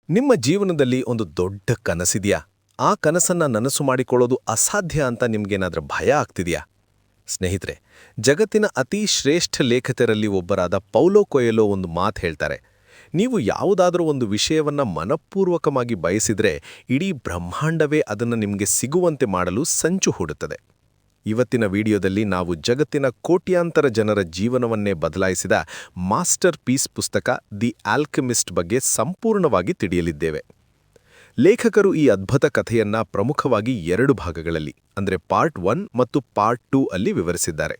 ನಿಮ್ಮ ಜೀವನದಲ್ಲಿ ಒಂದು ದೊಡ್ಡ ಕನಸಿದೆಯಾ? ಆ ಕನಸನ್ನ ನನಸು ಮಾಡಿಕೊಳ್ಳೋದು ಅಸಾಧ್ಯ ಅಂತ ನಿಮ್ಗೇನಾದ್ರೂ ಭಯ ಆಗ್ತಿದೆಯಾ? ಸ್ನೇಹಿತರೆ, ಜಗತ್ತಿನ ಅತಿ ಶ್ರೇಷ್ಠ ಲೇಖಕರಲ್ಲಿ ಒಬ್ಬರಾದ ಪೌಲೋ ಕೊಯೆಲೊ ಒಂದು ಮಾತು ಹೇಳ್ತಾರೆ. ನೀವು ಯಾವುದಾದರೂ ಒಂದು ವಿಷಯವನ್ನ ಮನಪೂರ್ವಕವಾಗಿ ಬಯಸಿದ್ರೆ ಇಡೀ ಬ್ರಹ್ಮಾಂಡವೇ ಅದನ್ನು ನಿಮಗೆ ಸಿಗುವಂತೆ ಮಾಡಲು ಸಂಚು ಹೂಡುತ್ತದೆ. ಇವತ್ತಿನ ವಿಡಿಯೋದಲ್ಲಿ ನಾವು ಜಗತ್ತಿನ ಕೋಟ್ಯಾಂತರ ಜನರ ಜೀವನವನ್ನೇ ಬದಲಾಯಿಸಿದ ಮಾಸ್ಟರ್ ಪೀಸ್ ಪುಸ್ತಕ ದಿ ಆಲ್ಕೆಮಿಸ್ಟ್ ಬಗ್ಗೆ ಸಂಪೂರ್ಣವಾಗಿ ತಿಳಿಯಲಿದ್ದೇವೆ. ಲೇಖಕರು ಈ ಅದ್ಭುತ ಕಥೆಯನ್ನ ಪ್ರಮುಖವಾಗಿ 2 ಭಾಗಗಳಲ್ಲಿ ಅಂದರೆ ಪಾರ್ಟ್ 1 ಮತ್ತು ಪಾರ್ಟ್ 2 ಅಲ್ಲಿ ವಿವರಿಸಿದ್ದಾರೆ.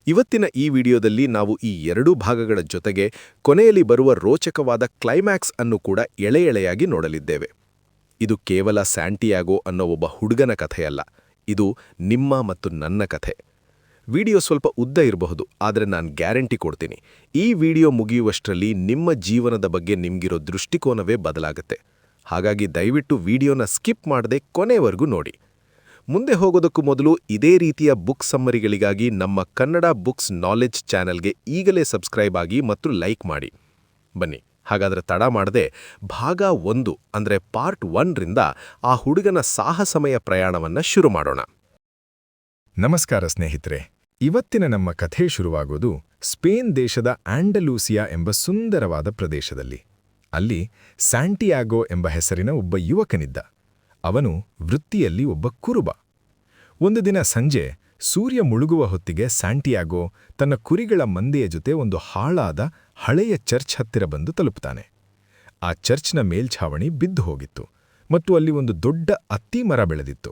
ಇವತ್ತಿನ ಈ ವಿಡಿಯೋದಲ್ಲಿ ನಾವು ಈ 2 ಭಾಗಗಳ ಜೊತೆಗೆ ಕೊನೆಯಲ್ಲಿ ಬರುವ ರೋಚಕವಾದ ಕ್ಲೈಮ್ಯಾಕ್ಸ್ ಅನ್ನು ಕೂಡ ಎಳೆಯಾಗಿ ನೋಡಲಿದ್ದೇವೆ. ಇದು ಕೇವಲ ಸ್ಯಾಂಟಿಯಾಗೋ ಅನ್ನೋ ಒಬ್ಬ ಹುಡುಗನ ಕಥೆಯಲ್ಲ, ಇದು ನಿಮ್ಮ ಮತ್ತು ನನ್ನ ಕಥೆ. ವಿಡಿಯೋ ಸ್ವಲ್ಪ ಉದ್ದ ಇರಬಹುದು, ಆದರೆ ನಾನು ಗ್ಯಾರಂಟಿ ಕೊಡ್ತೀನಿ, ಈ ವಿಡಿಯೋ ಮುಗಿಯುವಷ್ಟರಲ್ಲಿ ನಿಮ್ಮ ಜೀವನದ ಬಗ್ಗೆ ನಿಮ್ಗಿರೋ ದೃಷ್ಟಿಕೋನವೇ ಬದಲಾಗುತ್ತೆ. ಹಾಗಾಗಿ ದಯವಿಟ್ಟು ವಿಡಿಯೋನ ಸ್ಕಿಪ್ ಮಾಡದೆ ಕೊನೆವರೆಗೂ ನೋಡಿ. ಮುಂದೆ ಹೋಗೋದಕ್ಕೂ ಮೊದಲು ಇದೇ ರೀತಿಯ ಬುಕ್ ಸಮ್ಮರಿಗಳಿಗಾಗಿ ನಮ್ಮ ಕನ್ನಡ ಬುಕ್ಸ್ ನಾಲೆಡ್ಜ್ ಚಾನೆಲ್ಗೆ ಈಗಲೇ ಸಬ್ಸ್ಕ್ರೈಬ್ ಆಗಿ ಮತ್ತು ಲೈಕ್ ಮಾಡಿ. ಬನ್ನಿ, ಹಾಗಾದರೆ ತಡ ಮಾಡದೆ ಭಾಗ 1 ಅಂದರೆ ಪಾರ್ಟ್ 1 ರಿಂದ ಆ ಹುಡುಗನ ಸಾಹಸಮಯ ಪ್ರಯಾಣವನ್ನ ಶುರು ಮಾಡೋಣ. ನಮಸ್ಕಾರ ಸ್ನೇಹಿತರೆ, ಇವತ್ತಿನ ನಮ್ಮ ಕಥೆ ಶುರುವಾಗೋದು ಸ್ಪೇನ್ ದೇಶದ ಆಂಡಲೂಸಿಯಾ ಎಂಬ ಸುಂದರವಾದ ಪ್ರದೇಶದಲ್ಲಿ. ಅಲ್ಲಿ ಸ್ಯಾಂಟಿಯಾಗೋ ಎಂಬ ಹೆಸರಿನ ಒಬ್ಬ ಯುವಕನಿದ್ದ. ಅವನು ವೃತ್ತಿಯಲ್ಲಿ ಒಬ್ಬ ಕುರುಬ. ಒಂದು ದಿನ ಸಂಜೆ ಸೂರ್ಯ ಮುಳುಗುವ ಹೊತ್ತಿಗೆ ಸ್ಯಾಂಟಿಯಾಗೋ ತನ್ನ ಕುರಿಗಳ ಮಂದೆಯ ಜೊತೆ ಒಂದು ಹಾಳಾದ ಹಳೆಯ ಚರ್ಚ್ ಹತ್ತಿರ ಬಂದು ತಲುಪುತ್ತಾನೆ. ಆ ಚರ್ಚ್ನ ಮೇಲ್ಛಾವಣಿ ಬಿದ್ದು ಹೋಗಿತ್ತು ಮತ್ತು ಅಲ್ಲಿ ಒಂದು ದೊಡ್ಡ ಅತ್ತಿ ಮರ ಬೆಳೆದಿತ್ತು.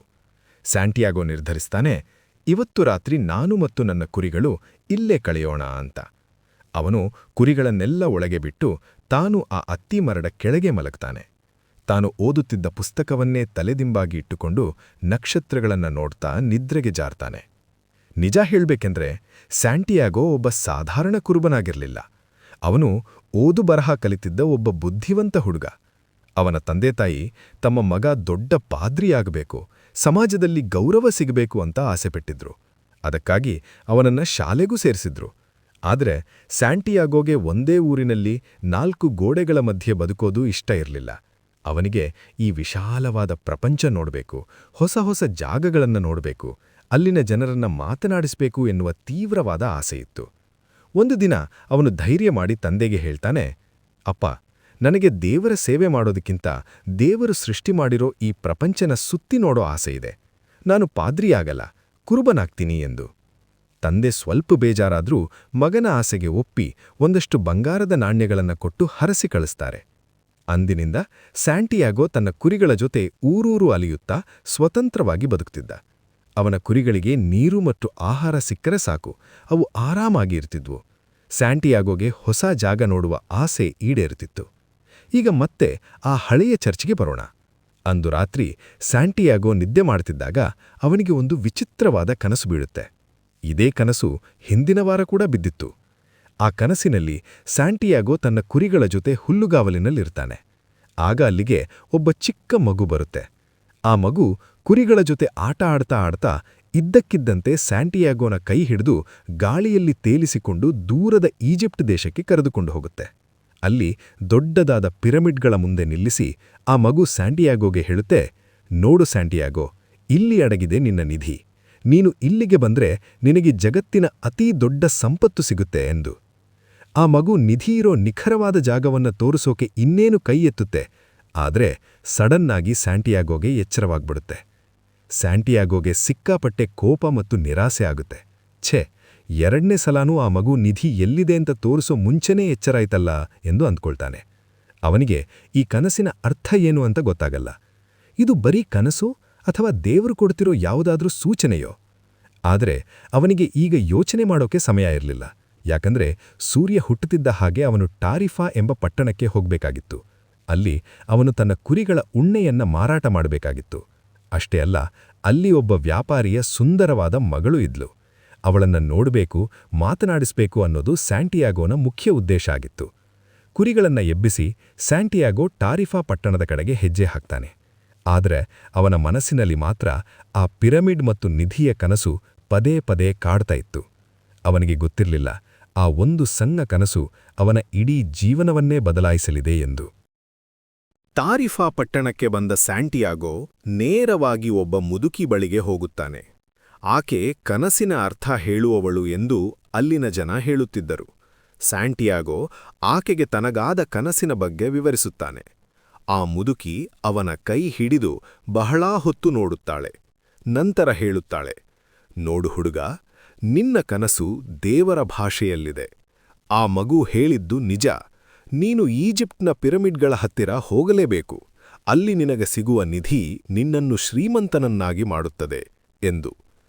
ಸ್ಯಾಂಟಿಯಾಗೋ ನಿರ್ಧರಿಸ್ತಾನೆ, ಇವತ್ತು ರಾತ್ರಿ ನಾನು ಮತ್ತು ನನ್ನ ಕುರಿಗಳು ಇಲ್ಲೇ ಕಳೆಯೋಣ ಅಂತ. ಅವನು ಕುರಿಗಳನ್ನೆಲ್ಲ ಒಳಗೆ ಬಿಟ್ಟು ತಾನು ಆ ಅತ್ತಿ ಮರದ ಕೆಳಗೆ ಮಲಗ್ತಾನೆ. ತಾನು ಓದುತ್ತಿದ್ದ ಪುಸ್ತಕವನ್ನೇ ತಲೆದಿಂಬಾಗಿ ಇಟ್ಟುಕೊಂಡು ನಕ್ಷತ್ರಗಳನ್ನು ನೋಡ್ತಾ ನಿದ್ರೆಗೆ ಜಾರ್ತಾನೆ. ನಿಜ ಹೇಳ್ಬೇಕೆಂದ್ರೆ ಸ್ಯಾಂಟಿಯಾಗೋ ಒಬ್ಬ ಸಾಧಾರಣ ಕುರುಬನಾಗಿರಲಿಲ್ಲ. ಅವನು ಓದು ಬರಹ ಕಲಿತಿದ್ದ ಒಬ್ಬ ಬುದ್ಧಿವಂತ ಹುಡುಗ. ಅವನ ತಂದೆತಾಯಿ ತಮ್ಮ ಮಗ ದೊಡ್ಡ ಪಾದ್ರಿಯಾಗಬೇಕು, ಸಮಾಜದಲ್ಲಿ ಗೌರವ ಸಿಗಬೇಕು ಅಂತ ಆಸೆಪಟ್ಟಿದ್ರು. ಅದಕ್ಕಾಗಿ ಅವನನ್ನ ಶಾಲೆಗೂ ಸೇರಿಸಿದ್ರು. ಆದರೆ ಸ್ಯಾಂಟಿಯಾಗೋಗೆ ಒಂದೇ ಊರಿನಲ್ಲಿ 4 ಗೋಡೆಗಳ ಮಧ್ಯೆ ಬದುಕೋದು ಇಷ್ಟ ಇರಲಿಲ್ಲ. ಅವನಿಗೆ ಈ ವಿಶಾಲವಾದ ಪ್ರಪಂಚ ನೋಡಬೇಕು, ಹೊಸ ಹೊಸ ಜಾಗಗಳನ್ನು ನೋಡಬೇಕು, ಅಲ್ಲಿನ ಜನರನ್ನ ಮಾತನಾಡಿಸಬೇಕು ಎನ್ನುವ ತೀವ್ರವಾದ ಆಸೆಯಿತ್ತು. ಒಂದು ದಿನ ಅವನು ಧೈರ್ಯ ಮಾಡಿ ತಂದೆಗೆ ಹೇಳ್ತಾನೆ, ಅಪ್ಪ, ನನಗೆ ದೇವರ ಸೇವೆ ಮಾಡೋದಕ್ಕಿಂತ ದೇವರು ಸೃಷ್ಟಿ ಮಾಡಿರೋ ಈ ಪ್ರಪಂಚನ ಸುತ್ತಿ ನೋಡೋ ಆಸೆಯಿದೆ. ನಾನು ಪಾದ್ರಿಯಾಗಲ್ಲ, ಕುರುಬನಾಗ್ತೀನಿ ಎಂದು. ತಂದೆ ಸ್ವಲ್ಪ ಬೇಜಾರಾದ್ರೂ ಮಗನ ಆಸೆಗೆ ಒಪ್ಪಿ ಒಂದಷ್ಟು ಬಂಗಾರದ ನಾಣ್ಯಗಳನ್ನು ಕೊಟ್ಟು ಹರಸಿ ಕಳಿಸ್ತಾರೆ. ಅಂದಿನಿಂದ ಸ್ಯಾಂಟಿಯಾಗೋ ತನ್ನ ಕುರಿಗಳ ಜೊತೆ ಊರೂರು ಅಲಿಯುತ್ತಾ ಸ್ವತಂತ್ರವಾಗಿ ಬದುಕ್ತಿದ್ದ. ಅವನ ಕುರಿಗಳಿಗೆ ನೀರು ಮತ್ತು ಆಹಾರ ಸಿಕ್ಕರೆ ಸಾಕು, ಅವು ಆರಾಮಾಗಿ ಇರ್ತಿದ್ವು. ಸ್ಯಾಂಟಿಯಾಗೋಗೆ ಹೊಸ ಜಾಗ ನೋಡುವ ಆಸೆ ಈಡೇರುತ್ತಿತ್ತು. ಈಗ ಮತ್ತೆ ಆ ಹಳೆಯ ಚರ್ಚ್ಗೆ ಬರೋಣ. ಅಂದು ರಾತ್ರಿ ಸ್ಯಾಂಟಿಯಾಗೋ ನಿದ್ದೆ ಮಾಡ್ತಿದ್ದಾಗ ಅವನಿಗೆ ಒಂದು ವಿಚಿತ್ರವಾದ ಕನಸು ಬೀಳುತ್ತೆ. ಇದೇ ಕನಸು ಹಿಂದಿನ ವಾರ ಕೂಡ ಬಿದ್ದಿತ್ತು. ಆ ಕನಸಿನಲ್ಲಿ ಸ್ಯಾಂಟಿಯಾಗೋ ತನ್ನ ಕುರಿಗಳ ಜೊತೆ ಹುಲ್ಲುಗಾವಲಿನಲ್ಲಿರ್ತಾನೆ. ಆಗ ಅಲ್ಲಿಗೆ ಒಬ್ಬ ಚಿಕ್ಕ ಮಗು ಬರುತ್ತೆ. ಆ ಮಗು ಕುರಿಗಳ ಜೊತೆ ಆಟ ಆಡ್ತಾ ಇದ್ದಕ್ಕಿದ್ದಂತೆ ಸ್ಯಾಂಟಿಯಾಗೋನ ಕೈ ಹಿಡಿದು ಗಾಳಿಯಲ್ಲಿ ತೇಲಿಸಿಕೊಂಡು ದೂರದ ಈಜಿಪ್ಟ್ ದೇಶಕ್ಕೆ ಕರೆದುಕೊಂಡು ಹೋಗುತ್ತೆ. ಅಲ್ಲಿ ದೊಡ್ಡದಾದ ಪಿರಮಿಡ್ಗಳ ಮುಂದೆ ನಿಲ್ಲಿಸಿ ಆ ಮಗು ಸ್ಯಾಂಟಿಯಾಗೋಗೆ ಹೇಳುತ್ತೆ, ನೋಡು ಸ್ಯಾಂಟಿಯಾಗೋ, ಇಲ್ಲಿ ಅಡಗಿದೆ ನಿನ್ನ ನಿಧಿ. ನೀನು ಇಲ್ಲಿಗೆ ಬಂದ್ರೆ ನಿನಗೆ ಜಗತ್ತಿನ ಅತೀ ದೊಡ್ಡ ಸಂಪತ್ತು ಸಿಗುತ್ತೆ ಎಂದು. ಆ ಮಗು ನಿಧಿಯಿರೋ ನಿಖರವಾದ ಜಾಗವನ್ನ ತೋರಿಸೋಕೆ ಇನ್ನೇನು ಕೈ ಎತ್ತುತ್ತೆ. ಆದರೆ ಸಡನ್ನಾಗಿ ಸ್ಯಾಂಟಿಯಾಗೋಗೆ ಎಚ್ಚರವಾಗ್ಬಿಡುತ್ತೆ. ಸ್ಯಾಂಟಿಯಾಗೋಗೆ ಸಿಕ್ಕಾಪಟ್ಟೆ ಕೋಪ ಮತ್ತು ನಿರಾಸೆ ಆಗುತ್ತೆ. ಛೇ, 2ನೇ ಸಲನೂ ಆ ಮಗು ನಿಧಿ ಎಲ್ಲಿದೆ ಅಂತ ತೋರಿಸೋ ಮುಂಚೆನೇ ಎಚ್ಚರಾಯ್ತಲ್ಲ ಎಂದು ಅಂದ್ಕೊಳ್ತಾನೆ. ಅವನಿಗೆ ಈ ಕನಸಿನ ಅರ್ಥ ಏನು ಅಂತ ಗೊತ್ತಾಗಲ್ಲ. ಇದು ಬರೀ ಕನಸು ಅಥವಾ ದೇವರು ಕೊಡ್ತಿರೋ ಯಾವುದಾದ್ರೂ ಸೂಚನೆಯೋ? ಆದರೆ ಅವನಿಗೆ ಈಗ ಯೋಚನೆ ಮಾಡೋಕೆ ಸಮಯ ಇರಲಿಲ್ಲ. ಯಾಕಂದ್ರೆ ಸೂರ್ಯ ಹುಟ್ಟುತ್ತಿದ್ದ ಹಾಗೆ ಅವನು ಟಾರಿಫಾ ಎಂಬ ಪಟ್ಟಣಕ್ಕೆ ಹೋಗಬೇಕಾಗಿತ್ತು. ಅಲ್ಲಿ ಅವನು ತನ್ನ ಕುರಿಗಳ ಉಣ್ಣೆಯನ್ನ ಮಾರಾಟ ಮಾಡಬೇಕಾಗಿತ್ತು. ಅಷ್ಟೇ ಅಲ್ಲ, ಅಲ್ಲಿ ಒಬ್ಬ ವ್ಯಾಪಾರಿಯ ಸುಂದರವಾದ ಮಗಳು ಇದ್ಲು. ಅವಳನ್ನ ನೋಡಬೇಕು, ಮಾತನಾಡಿಸಬೇಕು ಅನ್ನೋದು ಸ್ಯಾಂಟಿಯಾಗೋನ ಮುಖ್ಯ ಉದ್ದೇಶ ಆಗಿತ್ತು. ಕುರಿಗಳನ್ನ ಎಬ್ಬಿಸಿ ಸ್ಯಾಂಟಿಯಾಗೋ ಟಾರಿಫಾ ಪಟ್ಟಣದ ಕಡೆಗೆ ಹೆಜ್ಜೆ ಹಾಕ್ತಾನೆ. ಆದರೆ ಅವನ ಮನಸ್ಸಿನಲ್ಲಿ ಮಾತ್ರ ಆ ಪಿರಮಿಡ್ ಮತ್ತು ನಿಧಿಯ ಕನಸು ಪದೇ ಪದೇ ಕಾಡ್ತಾ ಇತ್ತು. ಅವನಿಗೆ ಗೊತ್ತಿರಲಿಲ್ಲ, ಆ ಒಂದು ಸಣ್ಣ ಕನಸು ಅವನ ಇಡೀ ಜೀವನವನ್ನೇ ಬದಲಾಯಿಸಲಿದೆ ಎಂದು. ತಾರಿಫಾ ಪಟ್ಟಣಕ್ಕೆ ಬಂದ ಸ್ಯಾಂಟಿಯಾಗೋ ನೇರವಾಗಿ ಒಬ್ಬ ಮುದುಕಿ ಬಳಿಗೆ ಹೋಗುತ್ತಾನೆ. ಆಕೆ ಕನಸಿನ ಅರ್ಥ ಹೇಳುವವಳು ಎಂದು ಅಲ್ಲಿನ ಜನ ಹೇಳುತ್ತಿದ್ದರು. ಸ್ಯಾಂಟಿಯಾಗೋ ಆಕೆಗೆ ತನಗಾದ ಕನಸಿನ ಬಗ್ಗೆ ವಿವರಿಸುತ್ತಾನೆ. ಆ ಮುದುಕಿ ಅವನ ಕೈ ಹಿಡಿದು ಬಹಳ ಹೊತ್ತು ನೋಡುತ್ತಾಳೆ. ನಂತರ ಹೇಳುತ್ತಾಳೆ, ನೋಡು ಹುಡುಗ, ನಿನ್ನ ಕನಸು ದೇವರ ಭಾಷೆಯಲ್ಲಿದೆ. ಆ ಮಗು ಹೇಳಿದ್ದು ನಿಜ. ನೀನು ಈಜಿಪ್ಟ್ನ ಪಿರಮಿಡ್ಗಳ ಹತ್ತಿರ ಹೋಗಲೇಬೇಕು. ಅಲ್ಲಿ ನಿನಗೆ ಸಿಗುವ ನಿಧಿ ನಿನ್ನನ್ನು ಶ್ರೀಮಂತನನ್ನಾಗಿ ಮಾಡುತ್ತದೆ ಎಂದು.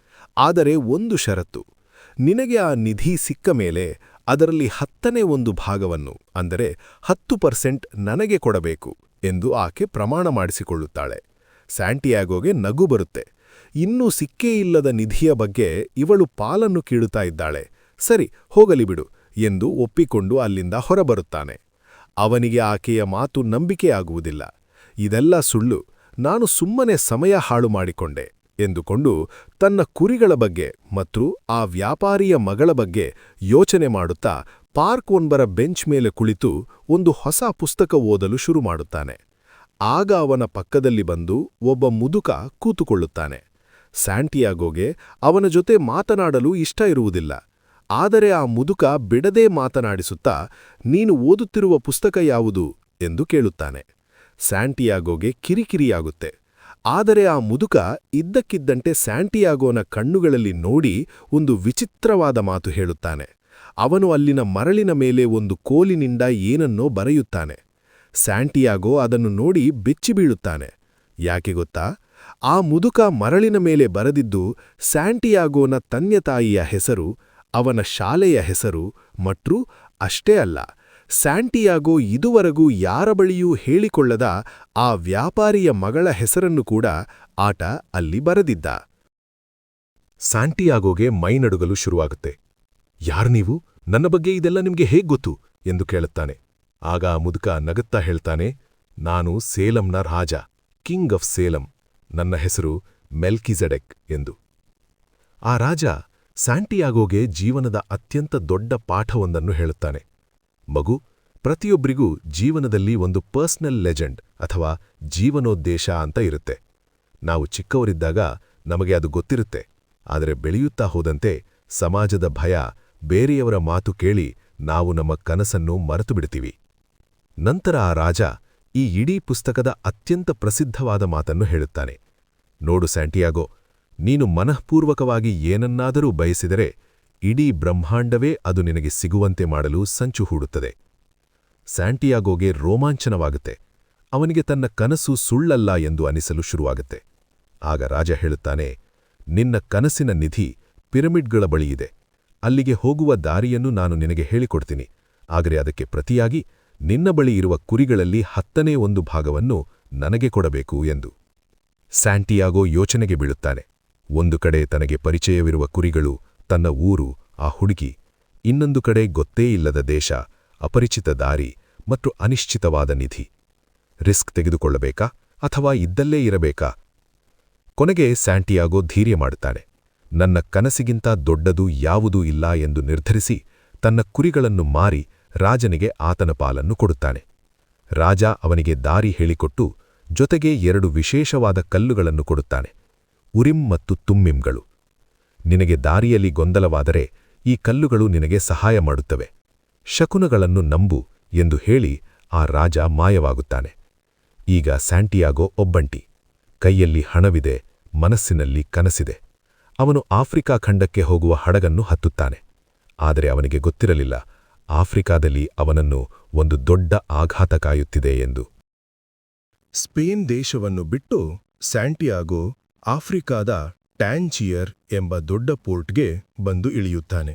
ಆದರೆ ಒಂದು ಷರತ್ತು, ನಿನಗೆ ಆ ನಿಧಿ ಸಿಕ್ಕ ಮೇಲೆ ಅದರಲ್ಲಿ 10ನೇ ಭಾಗವನ್ನು, ಅಂದರೆ 10% ನನಗೆ ಕೊಡಬೇಕು ಎಂದು ಆಕೆ ಪ್ರಮಾಣ ಮಾಡಿಸಿಕೊಳ್ಳುತ್ತಾಳೆ. ಸ್ಯಾಂಟಿಯಾಗೋಗೆ ನಗು ಬರುತ್ತೆ. ಇನ್ನೂ ಸಿಕ್ಕೇ ಇಲ್ಲದ ನಿಧಿಯ ಬಗ್ಗೆ ಇವಳು ಪಾಲನ್ನು ಕೀಳುತ್ತಾ ಇದ್ದಾಳೆ. ಸರಿ, ಹೋಗಲಿ ಬಿಡು ಎಂದು ಒಪ್ಪಿಕೊಂಡು ಅಲ್ಲಿಂದ ಹೊರಬರುತ್ತಾನೆ. ಅವನಿಗೆ ಆಕೆಯ ಮಾತು ನಂಬಿಕೆಯಾಗುವುದಿಲ್ಲ. ಇದೆಲ್ಲ ಸುಳ್ಳು, ನಾನು ಸುಮ್ಮನೆ ಸಮಯ ಹಾಳು ಮಾಡಿಕೊಂಡೆ ಎಂದುಕೊಂಡು ತನ್ನ ಕುರಿಗಳ ಬಗ್ಗೆ ಮತ್ತು ಆ ವ್ಯಾಪಾರಿಯ ಮಗಳ ಬಗ್ಗೆ ಯೋಚನೆ ಮಾಡುತ್ತಾ ಪಾರ್ಕ್ ಒಂದರ ಬೆಂಚ್ ಮೇಲೆ ಕುಳಿತು ಒಂದು ಹೊಸ ಪುಸ್ತಕ ಓದಲು ಶುರು ಮಾಡುತ್ತಾನೆ. ಆಗ ಅವನ ಪಕ್ಕದಲ್ಲಿ ಬಂದು ಒಬ್ಬ ಮುದುಕ ಕೂತುಕೊಳ್ಳುತ್ತಾನೆ. ಸ್ಯಾಂಟಿಯಾಗೋಗೆ ಅವನ ಜೊತೆ ಮಾತನಾಡಲು ಇಷ್ಟ ಇರುವುದಿಲ್ಲ. ಆದರೆ ಆ ಮುದುಕ ಬಿಡದೇ ಮಾತನಾಡಿಸುತ್ತಾ, ನೀನು ಓದುತ್ತಿರುವ ಪುಸ್ತಕ ಯಾವುದು ಎಂದು ಕೇಳುತ್ತಾನೆ. ಸ್ಯಾಂಟಿಯಾಗೋಗೆ ಕಿರಿಕಿರಿಯಾಗುತ್ತೆ. ಆದರೆ ಆ ಮುದುಕ ಇದ್ದಕ್ಕಿದ್ದಂತೆ ಸ್ಯಾಂಟಿಯಾಗೋನ ಕಣ್ಣುಗಳಲ್ಲಿ ನೋಡಿ ಒಂದು ವಿಚಿತ್ರವಾದ ಮಾತು ಹೇಳುತ್ತಾನೆ. ಅವನು ಅಲ್ಲಿನ ಮರಳಿನ ಮೇಲೆ ಒಂದು ಕೋಲಿನಿಂದ ಏನನ್ನೋ ಬರೆಯುತ್ತಾನೆ. ಸ್ಯಾಂಟಿಯಾಗೋ ಅದನ್ನು ನೋಡಿ ಬೆಚ್ಚಿಬೀಳುತ್ತಾನೆ. ಯಾಕೆ ಗೊತ್ತಾ? ಆ ಮುದುಕ ಮರಳಿನ ಮೇಲೆ ಬರೆದಿದ್ದು ಸ್ಯಾಂಟಿಯಾಗೋನ ತಂದೆತಾಯಿಯ ಹೆಸರು, ಅವನ ಶಾಲೆಯ ಹೆಸರು ಮತ್ತು ಅಷ್ಟೇ ಅಲ್ಲ, ಸ್ಯಾಂಟಿಯಾಗೋ ಇದುವರೆಗೂ ಯಾರ ಬಳಿಯೂ ಹೇಳಿಕೊಳ್ಳದ ಆ ವ್ಯಾಪಾರಿಯ ಮಗಳ ಹೆಸರನ್ನು ಕೂಡ ಆಟ ಅಲ್ಲಿ ಬರೆದಿದ್ದ. ಸ್ಯಾಂಟಿಯಾಗೋಗೆ ಮೈನಡುಗಲು ಶುರುವಾಗುತ್ತೆ. ಯಾರು ನೀವು? ನನ್ನ ಬಗ್ಗೆ ಇದೆಲ್ಲ ನಿಮ್ಗೆ ಹೇಗ್ ಗೊತ್ತು ಎಂದು ಕೇಳುತ್ತಾನೆ. ಆಗ ಆ ಮುದುಕ ನಗುತ್ತಾ ಹೇಳ್ತಾನೆ, ನಾನು ಸೇಲಂನ ರಾಜ, ಕಿಂಗ್ ಆಫ್ ಸೇಲಂ. ನನ್ನ ಹೆಸರು ಮೆಲ್ಕಿಜೆಡೆಕ್ ಎಂದು. ಆ ರಾಜ ಸ್ಯಾಂಟಿಯಾಗೋಗೆ ಜೀವನದ ಅತ್ಯಂತ ದೊಡ್ಡ ಪಾಠವೊಂದನ್ನು ಹೇಳುತ್ತಾನೆ. ಮಗು, ಪ್ರತಿಯೊಬ್ಬರಿಗೂ ಜೀವನದಲ್ಲಿ ಒಂದು ಪರ್ಸನಲ್ ಲೆಜೆಂಡ್ ಅಥವಾ ಜೀವನೋದ್ದೇಶ ಅಂತ ಇರುತ್ತೆ. ನಾವು ಚಿಕ್ಕವರಿದ್ದಾಗ ನಮಗೆ ಅದು ಗೊತ್ತಿರುತ್ತೆ. ಆದರೆ ಬೆಳೆಯುತ್ತಾ ಹೋದಂತೆ ಸಮಾಜದ ಭಯ, ಬೇರೆಯವರ ಮಾತು ಕೇಳಿ ನಾವು ನಮ್ಮ ಕನಸನ್ನು ಮರೆತುಬಿಡ್ತೀವಿ. ನಂತರ ಆ ರಾಜ ಈ ಇಡೀ ಪುಸ್ತಕದ ಅತ್ಯಂತ ಪ್ರಸಿದ್ಧವಾದ ಮಾತನ್ನು ಹೇಳುತ್ತಾನೆ. ನೋಡು ಸ್ಯಾಂಟಿಯಾಗೋ, ನೀನು ಮನಃಪೂರ್ವಕವಾಗಿ ಏನನ್ನಾದರೂ ಬಯಸಿದರೆ ಇಡೀ ಬ್ರಹ್ಮಾಂಡವೇ ಅದು ನಿನಗೆ ಸಿಗುವಂತೆ ಮಾಡಲು ಸಂಚು ಹೂಡುತ್ತದೆ. ಸ್ಯಾಂಟಿಯಾಗೋಗೆ ರೋಮಾಂಚನವಾಗುತ್ತೆ. ಅವನಿಗೆ ತನ್ನ ಕನಸು ಸುಳ್ಳಲ್ಲ ಎಂದು ಅನಿಸಲು ಶುರುವಾಗುತ್ತೆ. ಆಗ ರಾಜ ಹೇಳುತ್ತಾನೆ, ನಿನ್ನ ಕನಸಿನ ನಿಧಿ ಪಿರಮಿಡ್ಗಳ ಬಳಿಯಿದೆ. ಅಲ್ಲಿಗೆ ಹೋಗುವ ದಾರಿಯನ್ನು ನಾನು ನಿನಗೆ ಹೇಳಿಕೊಡ್ತೀನಿ. ಆದರೆ ಅದಕ್ಕೆ ಪ್ರತಿಯಾಗಿ ನಿನ್ನ ಬಳಿ ಇರುವ ಕುರಿಗಳಲ್ಲಿ 10ನೇ ಭಾಗವನ್ನು ನನಗೆ ಕೊಡಬೇಕು ಎಂದು. ಸ್ಯಾಂಟಿಯಾಗೋ ಯೋಚನೆಗೆ ಬೀಳುತ್ತಾನೆ. ಒಂದು ಕಡೆ ತನಗೆ ಪರಿಚಯವಿರುವ ಕುರಿಗಳು, ತನ್ನ ಊರು, ಆ ಹುಡುಗಿ, ಇನ್ನೊಂದು ಕಡೆ ಗೊತ್ತೇ ಇಲ್ಲದ ದೇಶ, ಅಪರಿಚಿತ ದಾರಿ ಮತ್ತು ಅನಿಶ್ಚಿತವಾದ ನಿಧಿ. ರಿಸ್ಕ್ ತೆಗೆದುಕೊಳ್ಳಬೇಕಾ ಅಥವಾ ಇದ್ದಲ್ಲೇ ಇರಬೇಕಾ? ಕೊನೆಗೆ ಸ್ಯಾಂಟಿಯಾಗೋ ಧೈರ್ಯ ಮಾಡುತ್ತಾನೆ. ನನ್ನ ಕನಸಿಗಿಂತ ದೊಡ್ಡದು ಯಾವುದೂ ಇಲ್ಲ ಎಂದು ನಿರ್ಧರಿಸಿ ತನ್ನ ಕುರಿಗಳನ್ನು ಮಾರಿ ರಾಜನಿಗೆ ಆತನ ಪಾಲನ್ನು ಕೊಡುತ್ತಾನೆ. ರಾಜ ಅವನಿಗೆ ದಾರಿ ಹೇಳಿಕೊಟ್ಟು ಜೊತೆಗೆ 2 ವಿಶೇಷವಾದ ಕಲ್ಲುಗಳನ್ನು ಕೊಡುತ್ತಾನೆ, ಉರಿಮ್ ಮತ್ತು ತುಮ್ಮಿಮ್ಗಳು. ನಿನಗೆ ದಾರಿಯಲ್ಲಿ ಗೊಂದಲವಾದರೆ ಈ ಕಲ್ಲುಗಳು ನಿನಗೆ ಸಹಾಯ ಮಾಡುತ್ತವೆ. ಶಕುನಗಳನ್ನು ನಂಬು ಎಂದು ಹೇಳಿ ಆ ರಾಜ ಮಾಯವಾಗುತ್ತಾನೆ. ಈಗ ಸ್ಯಾಂಟಿಯಾಗೋ ಒಬ್ಬಂಟಿ. ಕೈಯಲ್ಲಿ ಹಣವಿದೆ, ಮನಸ್ಸಿನಲ್ಲಿ ಕನಸಿದೆ. ಅವನು ಆಫ್ರಿಕಾ ಖಂಡಕ್ಕೆ ಹೋಗುವ ಹಡಗನ್ನು ಹತ್ತುತ್ತಾನೆ. ಆದರೆ ಅವನಿಗೆ ಗೊತ್ತಿರಲಿಲ್ಲ, ಆಫ್ರಿಕಾದಲ್ಲಿ ಅವನನ್ನು ಒಂದು ದೊಡ್ಡ ಆಘಾತ ಕಾಯುತ್ತಿದೆ ಎಂದು. ಸ್ಪೇನ್ ದೇಶವನ್ನು ಬಿಟ್ಟು ಸ್ಯಾಂಟಿಯಾಗೋ ಆಫ್ರಿಕಾದ ಟ್ಯಾಂಜಿಯರ್ ಎಂಬ ದೊಡ್ಡ ಪೋರ್ಟ್ಗೆ ಬಂದು ಇಳಿಯುತ್ತಾನೆ.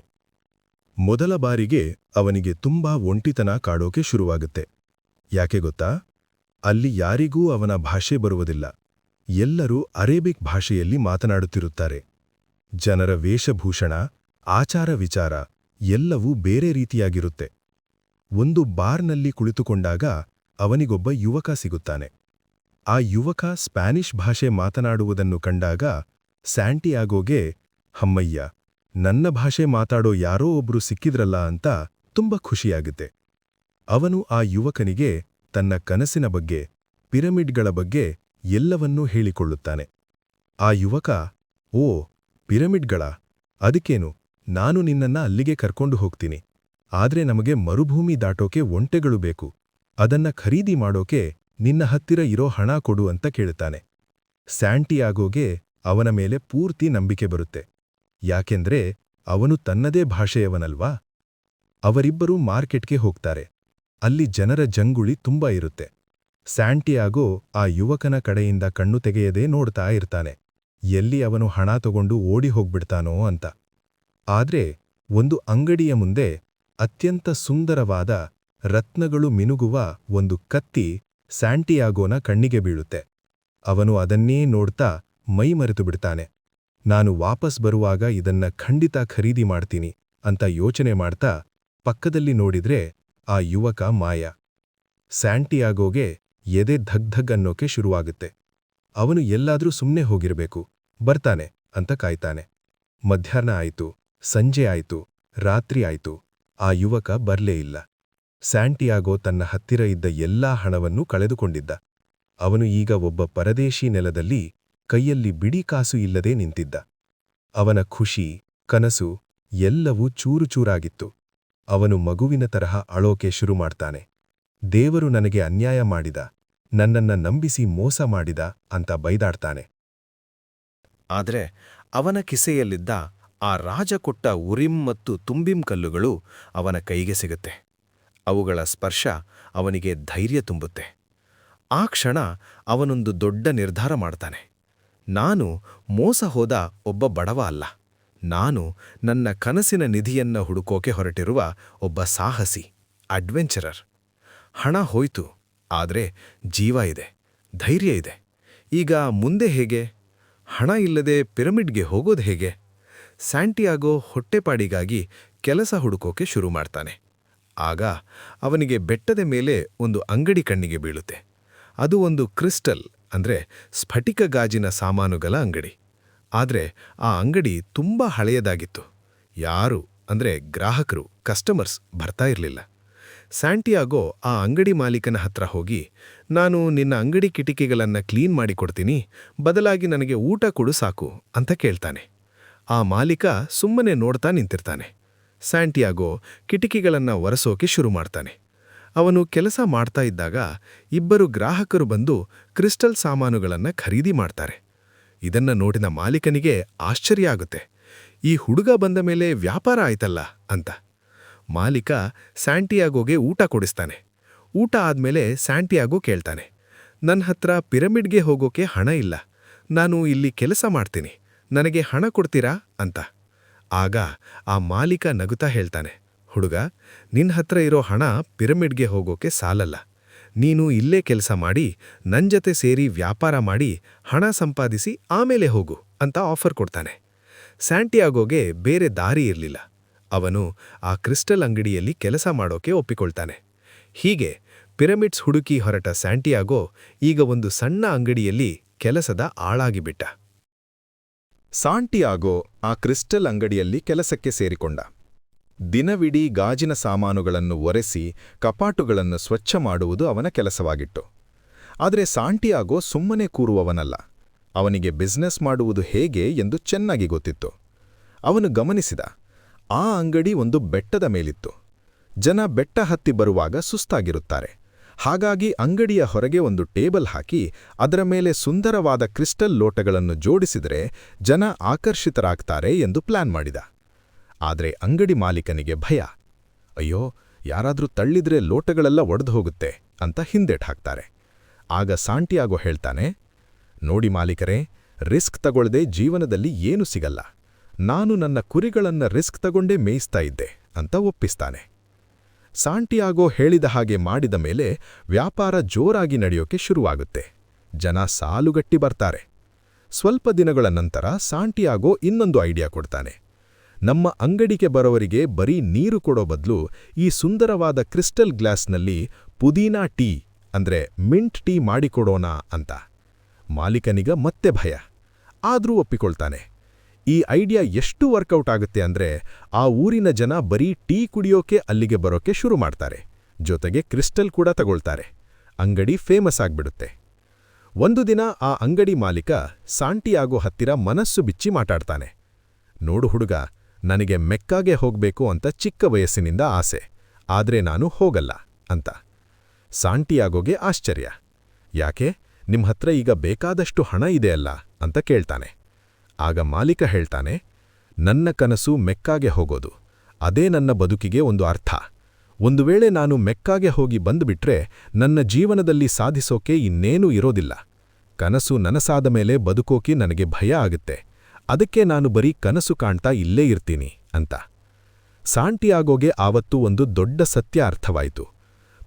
ಮೊದಲ ಬಾರಿಗೆ ಅವನಿಗೆ ತುಂಬಾ ಒಂಟಿತನ ಕಾಡೋಕೆ ಶುರುವಾಗುತ್ತೆ. ಯಾಕೆ ಗೊತ್ತಾ? ಅಲ್ಲಿ ಯಾರಿಗೂ ಅವನ ಭಾಷೆ ಬರುವುದಿಲ್ಲ. ಎಲ್ಲರೂ ಅರೇಬಿಕ್ ಭಾಷೆಯಲ್ಲಿ ಮಾತನಾಡುತ್ತಿರುತ್ತಾರೆ. ಜನರ ವೇಷಭೂಷಣ, ಆಚಾರ ವಿಚಾರ ಎಲ್ಲವೂ ಬೇರೆ ರೀತಿಯಾಗಿರುತ್ತೆ. ಒಂದು ಬಾರ್ನಲ್ಲಿ ಕುಳಿತುಕೊಂಡಾಗ ಅವನಿಗೊಬ್ಬ ಯುವಕ ಸಿಗುತ್ತಾನೆ. ಆ ಯುವಕ ಸ್ಪ್ಯಾನಿಷ್ ಭಾಷೆ ಮಾತನಾಡುವುದನ್ನು ಕಂಡಾಗ ಸ್ಯಾಂಟಿಯಾಗೋಗೆ, ಹಮ್ಮಯ್ಯ, ನನ್ನ ಭಾಷೆ ಮಾತಾಡೋ ಯಾರೋ ಒಬ್ರು ಸಿಕ್ಕಿದ್ರಲ್ಲ ಅಂತ ತುಂಬ ಖುಷಿಯಾಗುತ್ತೆ. ಅವನು ಆ ಯುವಕನಿಗೆ ತನ್ನ ಕನಸಿನ ಬಗ್ಗೆ, ಪಿರಮಿಡ್ಗಳ ಬಗ್ಗೆ ಎಲ್ಲವನ್ನೂ ಹೇಳಿಕೊಳ್ಳುತ್ತಾನೆ. ಆ ಯುವಕ, ಓ ಪಿರಮಿಡ್ಗಳ, ಅದಕ್ಕೇನು, ನಾನು ನಿನ್ನನ್ನ ಅಲ್ಲಿಗೆ ಕರ್ಕೊಂಡು ಹೋಗ್ತೀನಿ. ಆದ್ರೆ ನಮಗೆ ಮರುಭೂಮಿ ದಾಟೋಕೆ ಒಂಟೆಗಳು ಬೇಕು. ಅದನ್ನ ಖರೀದಿ ಮಾಡೋಕೆ ನಿನ್ನ ಹತ್ತಿರ ಇರೋ ಹಣ ಕೊಡು ಅಂತ ಕೇಳುತ್ತಾನೆ. ಸ್ಯಾಂಟಿಯಾಗೋಗೆ ಅವನ ಮೇಲೆ ಪೂರ್ತಿ ನಂಬಿಕೆ ಬರುತ್ತೆ. ಯಾಕೆಂದ್ರೆ ಅವನು ತನ್ನದೇ ಭಾಷೆಯವನಲ್ವಾ. ಅವರಿಬ್ಬರೂ ಮಾರ್ಕೆಟ್ಗೆ ಹೋಗ್ತಾರೆ. ಅಲ್ಲಿ ಜನರ ಜಂಗುಳಿ ತುಂಬಾ ಇರುತ್ತೆ. ಸ್ಯಾಂಟಿಯಾಗೋ ಆ ಯುವಕನ ಕಡೆಯಿಂದ ಕಣ್ಣು ತೆಗೆಯದೇ ನೋಡ್ತಾ ಇರ್ತಾನೆ, ಎಲ್ಲಿ ಅವನು ಹಣ ತಗೊಂಡು ಓಡಿ ಹೋಗ್ಬಿಡ್ತಾನೋ ಅಂತ. ಆದ್ರೆ ಒಂದು ಅಂಗಡಿಯ ಮುಂದೆ ಅತ್ಯಂತ ಸುಂದರವಾದ ರತ್ನಗಳು ಮಿನುಗುವ ಒಂದು ಕತ್ತಿ ಸ್ಯಾಂಟಿಯಾಗೋನ ಕಣ್ಣಿಗೆ ಬೀಳುತ್ತೆ. ಅವನು ಅದನ್ನೇ ನೋಡ್ತಾ ಮೈಮರೆತು ಬಿಡ್ತಾನೆ. ನಾನು ವಾಪಸ್ ಬರುವಾಗ ಇದನ್ನ ಖಂಡಿತ ಖರೀದಿ ಮಾಡ್ತೀನಿ ಅಂತ ಯೋಚನೆ ಮಾಡ್ತಾ ಪಕ್ಕದಲ್ಲಿ ನೋಡಿದ್ರೆ ಆ ಯುವಕ ಮಾಯ. ಸ್ಯಾಂಟಿಯಾಗೋಗೆ ಎದೆ ಧಗ್ಧಗ್ ಅನ್ನೋಕೆ ಶುರುವಾಗುತ್ತೆ. ಅವನು ಎಲ್ಲಾದ್ರೂ ಸುಮ್ನೆ ಹೋಗಿರ್ಬೇಕು, ಬರ್ತಾನೆ ಅಂತ ಕಾಯ್ತಾನೆ. ಮಧ್ಯಾಹ್ನ ಆಯ್ತು, ಸಂಜೆ ಆಯ್ತು, ರಾತ್ರಿ ಆಯ್ತು, ಆ ಯುವಕ ಬರ್ಲೇ ಇಲ್ಲ. ಸ್ಯಾಂಟಿಯಾಗೋ ತನ್ನ ಹತ್ತಿರ ಇದ್ದ ಎಲ್ಲಾ ಹಣವನ್ನೂ ಕಳೆದುಕೊಂಡಿದ್ದ. ಅವನು ಈಗ ಒಬ್ಬ ಪರದೇಶಿ ನೆಲದಲ್ಲಿ ಕೈಯಲ್ಲಿ ಬಿಡಿ ಕಾಸು ಇಲ್ಲದೆ ನಿಂತಿದ್ದ. ಅವನ ಖುಷಿ, ಕನಸು ಎಲ್ಲವೂ ಚೂರುಚೂರಾಗಿತ್ತು. ಅವನು ಮಗುವಿನ ತರಹ ಅಳೋಕೆ ಶುರು ಮಾಡ್ತಾನೆ. ದೇವರು ನನಗೆ ಅನ್ಯಾಯ ಮಾಡಿದ, ನನ್ನನ್ನ ನಂಬಿಸಿ ಮೋಸ ಮಾಡಿದ ಅಂತ ಬೈದಾಡ್ತಾನೆ. ಆದರೆ ಅವನ ಕಿಸೆಯಲ್ಲಿದ್ದ ಆ ರಾಜ ಕೊಟ್ಟ ಉರಿಂ ಮತ್ತು ತುಂಬಿಂ ಕಲ್ಲುಗಳು ಅವನ ಕೈಗೆ ಸಿಗುತ್ತೆ. ಅವುಗಳ ಸ್ಪರ್ಶ ಅವನಿಗೆ ಧೈರ್ಯ ತುಂಬುತ್ತೆ. ಆ ಕ್ಷಣ ಅವನೊಂದು ದೊಡ್ಡ ನಿರ್ಧಾರ ಮಾಡ್ತಾನೆ. ನಾನು ಮೋಸ ಹೋದ ಒಬ್ಬ ಬಡವ ಅಲ್ಲ. ನಾನು ನನ್ನ ಕನಸಿನ ನಿಧಿಯನ್ನ ಹುಡುಕೋಕೆ ಹೊರಟಿರುವ ಒಬ್ಬ ಸಾಹಸಿ, ಅಡ್ವೆಂಚರರ್. ಹಣ ಹೋಯ್ತು, ಆದರೆ ಜೀವ ಇದೆ, ಧೈರ್ಯ ಇದೆ. ಈಗ ಮುಂದೆ ಹೇಗೆ? ಹಣ ಇಲ್ಲದೆ ಪಿರಮಿಡ್ಗೆ ಹೋಗೋದು ಹೇಗೆ? ಸ್ಯಾಂಟಿಯಾಗೋ ಹೊಟ್ಟೆಪಾಡಿಗಾಗಿ ಕೆಲಸ ಹುಡುಕೋಕೆ ಶುರು ಮಾಡ್ತಾನೆ. ಆಗ ಅವನಿಗೆ ಬೆಟ್ಟದ ಮೇಲೆ ಒಂದು ಅಂಗಡಿ ಕಣ್ಣಿಗೆ ಬೀಳುತ್ತೆ. ಅದು ಒಂದು ಕ್ರಿಸ್ಟಲ್ ಅಂದ್ರೆ ಸ್ಫಟಿಕ ಗಾಜಿನ ಸಾಮಾನುಗಳ ಅಂಗಡಿ. ಆದರೆ ಆ ಅಂಗಡಿ ತುಂಬಾ ಹಳೆಯದಾಗಿತ್ತು. ಯಾರು ಅಂದ್ರೆ ಗ್ರಾಹಕರು, ಕಸ್ಟಮರ್ಸ್ ಬರ್ತಾ ಇರಲಿಲ್ಲ. ಸ್ಯಾಂಟಿಯಾಗೋ ಆ ಅಂಗಡಿ ಮಾಲೀಕನ ಹತ್ರ ಹೋಗಿ, ನಾನು ನಿನ್ನ ಅಂಗಡಿ ಕಿಟಿಕಿಗಳನ್ನ ಕ್ಲೀನ್ ಮಾಡಿಕೊಡ್ತೀನಿ, ಬದಲಾಗಿ ನನಗೆ ಊಟ ಕೊಡು ಸಾಕು ಅಂತ ಕೇಳ್ತಾನೆ. ಆ ಮಾಲೀಕ ಸುಮ್ಮನೆ ನೋಡ್ತಾ ನಿಂತಿರ್ತಾನೆ. ಸ್ಯಾಂಟಿಯಾಗೋ ಕಿಟಿಕಿಗಳನ್ನ ಒರೆಸೋಕೆ ಶುರು ಮಾಡ್ತಾನೆ. ಅವನು ಕೆಲಸ ಮಾಡ್ತಾ ಇದ್ದಾಗ ಇಬ್ಬರು ಗ್ರಾಹಕರು ಬಂದು ಕ್ರಿಸ್ಟಲ್ ಸಾಮಾನುಗಳನ್ನ ಖರೀದಿ ಮಾಡ್ತಾರೆ. ಇದನ್ನ ನೋಡಿದ ಮಾಲೀಕನಿಗೆ ಆಶ್ಚರ್ಯ ಆಗುತ್ತೆ. ಈ ಹುಡುಗ ಬಂದ ಮೇಲೆ ವ್ಯಾಪಾರ ಆಯ್ತಲ್ಲ ಅಂತ. ಮಾಲೀಕ ಸ್ಯಾಂಟಿಯಾಗೋಗೆ ಊಟ ಕೊಡಿಸ್ತಾನೆ. ಊಟ ಆದ್ಮೇಲೆ ಸ್ಯಾಂಟಿಯಾಗೋ ಕೇಳ್ತಾನೆ, ನನ್ನ ಹತ್ರ ಪಿರಮಿಡ್ಗೆ ಹೋಗೋಕೆ ಹಣ ಇಲ್ಲ, ನಾನು ಇಲ್ಲಿ ಕೆಲಸ ಮಾಡ್ತೀನಿ, ನನಗೆ ಹಣ ಕೊಡ್ತೀರಾ ಅಂತ. ಆಗ ಆ ಮಾಲೀಕ ನಗುತ್ತಾ ಹೇಳ್ತಾನೆ, ಹುಡುಗ, ನಿನ್ನ ಹತ್ರ ಇರೋ ಹಣ ಪಿರಮಿಡ್ಗೆ ಹೋಗೋಕೆ ಸಾಲಲ್ಲ. ನೀನು ಇಲ್ಲೇ ಕೆಲಸ ಮಾಡಿ ನನ್ ಜೊತೆ ಸೇರಿ ವ್ಯಾಪಾರ ಮಾಡಿ ಹಣ ಸಂಪಾದಿಸಿ ಆಮೇಲೆ ಹೋಗು ಅಂತ ಆಫರ್ ಕೊಡ್ತಾನೆ. ಸ್ಯಾಂಟಿಯಾಗೋಗೆ ಬೇರೆ ದಾರಿ ಇರಲಿಲ್ಲ. ಅವನು ಆ ಕ್ರಿಸ್ಟಲ್ ಅಂಗಡಿಯಲ್ಲಿ ಕೆಲಸ ಮಾಡೋಕೆ ಒಪ್ಪಿಕೊಳ್ತಾನೆ. ಹೀಗೆ ಪಿರಮಿಡ್ಸ್ ಹುಡುಕಿ ಹೊರಟ ಸ್ಯಾಂಟಿಯಾಗೋ ಈಗ ಒಂದು ಸಣ್ಣ ಅಂಗಡಿಯಲ್ಲಿ ಕೆಲಸದ ಆಳಾಗಿಬಿಟ್ಟ. ಸಾಂಟಿಯಾಗೋ ಆ ಕ್ರಿಸ್ಟಲ್ ಅಂಗಡಿಯಲ್ಲಿ ಕೆಲಸಕ್ಕೆ ಸೇರಿಕೊಂಡ. ದಿನವಿಡೀ ಗಾಜಿನ ಸಾಮಾನುಗಳನ್ನು ಒರೆಸಿ ಕಪಾಟುಗಳನ್ನು ಸ್ವಚ್ಛ ಮಾಡುವುದು ಅವನ ಕೆಲಸವಾಗಿತ್ತು. ಆದರೆ ಸಾಂಟಿಯಾಗೋ ಸುಮ್ಮನೆ ಕೂರುವವನಲ್ಲ. ಅವನಿಗೆ ಬಿಸ್ನೆಸ್ ಮಾಡುವುದು ಹೇಗೆ ಎಂದು ಚೆನ್ನಾಗಿ ಗೊತ್ತಿತ್ತು. ಅವನು ಗಮನಿಸಿದ, ಆ ಅಂಗಡಿ ಒಂದು ಬೆಟ್ಟದ ಮೇಲಿತ್ತು. ಜನ ಬೆಟ್ಟ ಹತ್ತಿ ಬರುವಾಗ ಸುಸ್ತಾಗಿರುತ್ತಾರೆ. ಹಾಗಾಗಿ ಅಂಗಡಿಯ ಹೊರಗೆ ಒಂದು ಟೇಬಲ್ ಹಾಕಿ ಅದರ ಮೇಲೆ ಸುಂದರವಾದ ಕ್ರಿಸ್ಟಲ್ ಲೋಟಗಳನ್ನು ಜೋಡಿಸಿದರೆ ಜನ ಆಕರ್ಷಿತರಾಗ್ತಾರೆ ಎಂದು ಪ್ಲಾನ್ ಮಾಡಿದ. ಆದರೆ ಅಂಗಡಿ ಮಾಲೀಕನಿಗೆ ಭಯ. ಅಯ್ಯೋ, ಯಾರಾದ್ರೂ ತಳ್ಳಿದ್ರೆ ಲೋಟಗಳೆಲ್ಲ ಒಡೆದು ಹೋಗುತ್ತೆ ಅಂತ ಹಿಂದೇಟ್ ಹಾಕ್ತಾರೆ. ಆಗ ಸಾಂಟಿಯಾಗೋ ಹೇಳ್ತಾನೆ, ನೋಡಿ ಮಾಲೀಕರೇ, ರಿಸ್ಕ್ ತಗೊಳ್ಳದೆ ಜೀವನದಲ್ಲಿ ಏನೂ ಸಿಗಲ್ಲ. ನಾನು ನನ್ನ ಕುರಿಗಳನ್ನ ರಿಸ್ಕ್ ತಗೊಂಡೇ ಮೇಯಿಸ್ತಾ ಇದ್ದೆ ಅಂತ ಒಪ್ಪಿಸ್ತಾನೆ. ಸಾಂಟಿಯಾಗೋ ಹೇಳಿದ ಹಾಗೆ ಮಾಡಿದ ಮೇಲೆ ವ್ಯಾಪಾರ ಜೋರಾಗಿ ನಡೆಯೋಕೆ ಶುರುವಾಗುತ್ತೆ. ಜನ ಸಾಲುಗಟ್ಟಿ ಬರ್ತಾರೆ. ಸ್ವಲ್ಪ ದಿನಗಳ ನಂತರ ಸಾಂಟಿಯಾಗೋ ಇನ್ನೊಂದು ಐಡಿಯಾ ಕೊಡ್ತಾನೆ. ನಮ್ಮ ಅಂಗಡಿಗೆ ಬರೋವರಿಗೆ ಬರೀ ನೀರು ಕೊಡೋ ಬದಲು ಈ ಸುಂದರವಾದ ಕ್ರಿಸ್ಟಲ್ ಗ್ಲಾಸ್ನಲ್ಲಿ ಪುದೀನಾ ಟೀ ಅಂದ್ರೆ ಮಿಂಟ್ ಟೀ ಮಾಡಿಕೊಡೋಣ ಅಂತ. ಮಾಲೀಕನಿಗ ಮತ್ತೆ ಭಯ, ಆದ್ರೂ ಒಪ್ಪಿಕೊಳ್ತಾನೆ. ಈ ಐಡಿಯಾ ಎಷ್ಟು ವರ್ಕೌಟ್ ಆಗುತ್ತೆ ಅಂದ್ರೆ ಆ ಊರಿನ ಜನ ಬರೀ ಟೀ ಕುಡಿಯೋಕೆ ಅಲ್ಲಿಗೆ ಬರೋಕೆ ಶುರು ಮಾಡ್ತಾರೆ. ಜೊತೆಗೆ ಕ್ರಿಸ್ಟಲ್ ಕೂಡ ತಗೊಳ್ತಾರೆ. ಅಂಗಡಿ ಫೇಮಸ್ ಆಗ್ಬಿಡುತ್ತೆ. ಒಂದು ದಿನ ಆ ಅಂಗಡಿ ಮಾಲೀಕ ಸಾಂಟಿಯಾಗೋ ಹತ್ತಿರ ಮನಸ್ಸು ಬಿಚ್ಚಿ ಮಾತಾಡ್ತಾನೆ. ನೋಡು ಹುಡುಗ, ನನಗೆ ಮೆಕ್ಕಾಗೆ ಹೋಗ್ಬೇಕು ಅಂತ ಚಿಕ್ಕ ವಯಸ್ಸಿನಿಂದ ಆಸೆ, ಆದ್ರೆ ನಾನು ಹೋಗಲ್ಲ ಅಂತ. ಸಾಂಟಿಯಾಗೋಗೆ ಆಶ್ಚರ್ಯ. ಯಾಕೆ, ನಿಮ್ಹತ್ರ ಈಗ ಬೇಕಾದಷ್ಟು ಹಣ ಇದೆಯಲ್ಲ ಅಂತ ಕೇಳ್ತಾನೆ. ಆಗ ಮಾಲೀಕ ಹೇಳ್ತಾನೆ, ನನ್ನ ಕನಸು ಮೆಕ್ಕಾಗೆ ಹೋಗೋದು, ಅದೇ ನನ್ನ ಬದುಕಿಗೆ ಒಂದು ಅರ್ಥ. ಒಂದು ವೇಳೆ ನಾನು ಮೆಕ್ಕಾಗೆ ಹೋಗಿ ಬಂದುಬಿಟ್ರೆ ನನ್ನ ಜೀವನದಲ್ಲಿ ಸಾಧಿಸೋಕೆ ಇನ್ನೇನೂ ಇರೋದಿಲ್ಲ. ಕನಸು ನನಸಾದ ಮೇಲೆ ಬದುಕೋಕೆ ನನಗೆ ಭಯ ಆಗುತ್ತೆ, ಅದಕ್ಕೆ ನಾನು ಬರೀ ಕನಸು ಕಾಣ್ತಾ ಇಲ್ಲೇ ಇರ್ತೀನಿ ಅಂತ. ಸಾಂಟಿಯಾಗೋಗೆ ಆವತ್ತು ಒಂದು ದೊಡ್ಡ ಸತ್ಯ ಅರ್ಥವಾಯಿತು.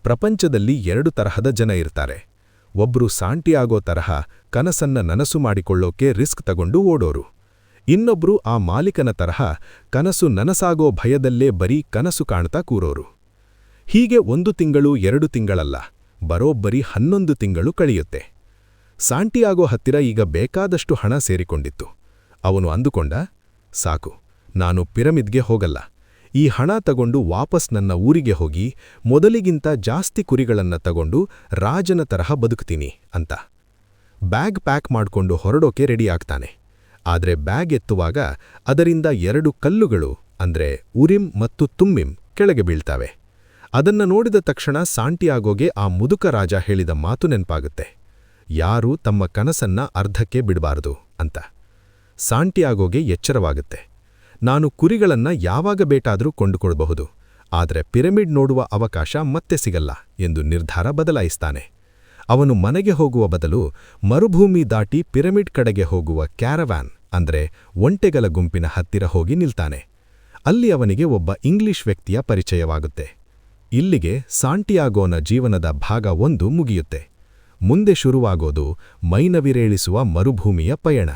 ಪ್ರಪಂಚದಲ್ಲಿ 2 ತರಹದ ಜನ ಇರ್ತಾರೆ. ಒಬ್ರು ಸಾಂಟಿಯಾಗೋ ತರಹ ಕನಸನ್ನ ನನಸು ಮಾಡಿಕೊಳ್ಳೋಕೆ ರಿಸ್ಕ್ ತಗೊಂಡು ಓಡೋರು. ಇನ್ನೊಬ್ರು ಆ ಮಾಲೀಕನ ತರಹ ಕನಸು ನನಸಾಗೋ ಭಯದಲ್ಲೇ ಬರೀ ಕನಸು ಕಾಣ್ತಾ ಕೂರೋರು. ಹೀಗೆ 1 ತಿಂಗಳು 2 ತಿಂಗಳಲ್ಲ, ಬರೋಬ್ಬರಿ 11 ತಿಂಗಳು ಕಳೆಯುತ್ತೆ. ಸಾಂಟಿಯಾಗೋ ಹತ್ತಿರ ಈಗ ಬೇಕಾದಷ್ಟು ಹಣ ಸೇರಿಕೊಂಡಿತ್ತು. ಅವನು ಅಂದುಕೊಂಡ, ಸಾಕು, ನಾನು ಪಿರಮಿಡ್ಗೆ ಹೋಗಲ್ಲ. ಈ ಹಣ ತಗೊಂಡು ವಾಪಸ್ ನನ್ನ ಊರಿಗೆ ಹೋಗಿ ಮೊದಲಿಗಿಂತ ಜಾಸ್ತಿ ಕುರಿಗಳನ್ನ ತಗೊಂಡು ರಾಜನ ತರಹ ಬದುಕ್ತೀನಿ ಅಂತ. ಬ್ಯಾಗ್ ಪ್ಯಾಕ್ ಮಾಡ್ಕೊಂಡು ಹೊರಡೋಕೆ ರೆಡಿ ಆಗ್ತಾನೆ. ಆದ್ರೆ ಬ್ಯಾಗ್ ಎತ್ತುವಾಗ ಅದರಿಂದ 2 ಕಲ್ಲುಗಳು ಅಂದ್ರೆ ಉರಿಮ್ ಮತ್ತು ತುಂಮಿಮ್ ಕೆಳಗೆ ಬೀಳ್ತಾವೆ. ಅದನ್ನ ನೋಡಿದ ತಕ್ಷಣ ಸಾಂಟಿಯಾಗೋಗೆ ಆ ಮುದುಕ ರಾಜ ಹೇಳಿದ ಮಾತು ನೆನ್ಪಾಗುತ್ತೆ, ಯಾರೂ ತಮ್ಮ ಕನಸನ್ನ ಅರ್ಧಕ್ಕೆ ಬಿಡಬಾರದು ಅಂತ. ಸಾಂಟಿಯಾಗೋಗೆ ಎಚ್ಚರವಾಗುತ್ತೆ. ನಾನು ಕುರಿಗಳನ್ನ ಯಾವಾಗ ಬೇಕಾದರೂ ಕೊಂಡುಕೊಳ್ಬಹುದು, ಆದರೆ ಪಿರಮಿಡ್ ನೋಡುವ ಅವಕಾಶ ಮತ್ತೆ ಸಿಗಲ್ಲ ಎಂದು ನಿರ್ಧಾರ ಬದಲಾಯಿಸ್ತಾನೆ. ಅವನು ಮನೆಗೆ ಹೋಗುವ ಬದಲು ಮರುಭೂಮಿ ದಾಟಿ ಪಿರಮಿಡ್ ಕಡೆಗೆ ಹೋಗುವ ಕ್ಯಾರವ್ಯಾನ್ ಅಂದ್ರೆ ಒಂಟೆಗಳ ಗುಂಪಿನ ಹತ್ತಿರ ಹೋಗಿ ನಿಲ್ತಾನೆ. ಅಲ್ಲಿ ಅವನಿಗೆ ಒಬ್ಬ ಇಂಗ್ಲಿಷ್ ವ್ಯಕ್ತಿಯ ಪರಿಚಯವಾಗುತ್ತೆ. ಇಲ್ಲಿಗೆ ಸಾಂಟಿಯಾಗೋನ ಜೀವನದ ಭಾಗ 1 ಮುಗಿಯುತ್ತೆ. ಮುಂದೆ ಶುರುವಾಗೋದು ಮೈನವಿರೇಳಿಸುವ ಮರುಭೂಮಿಯ ಪಯಣ.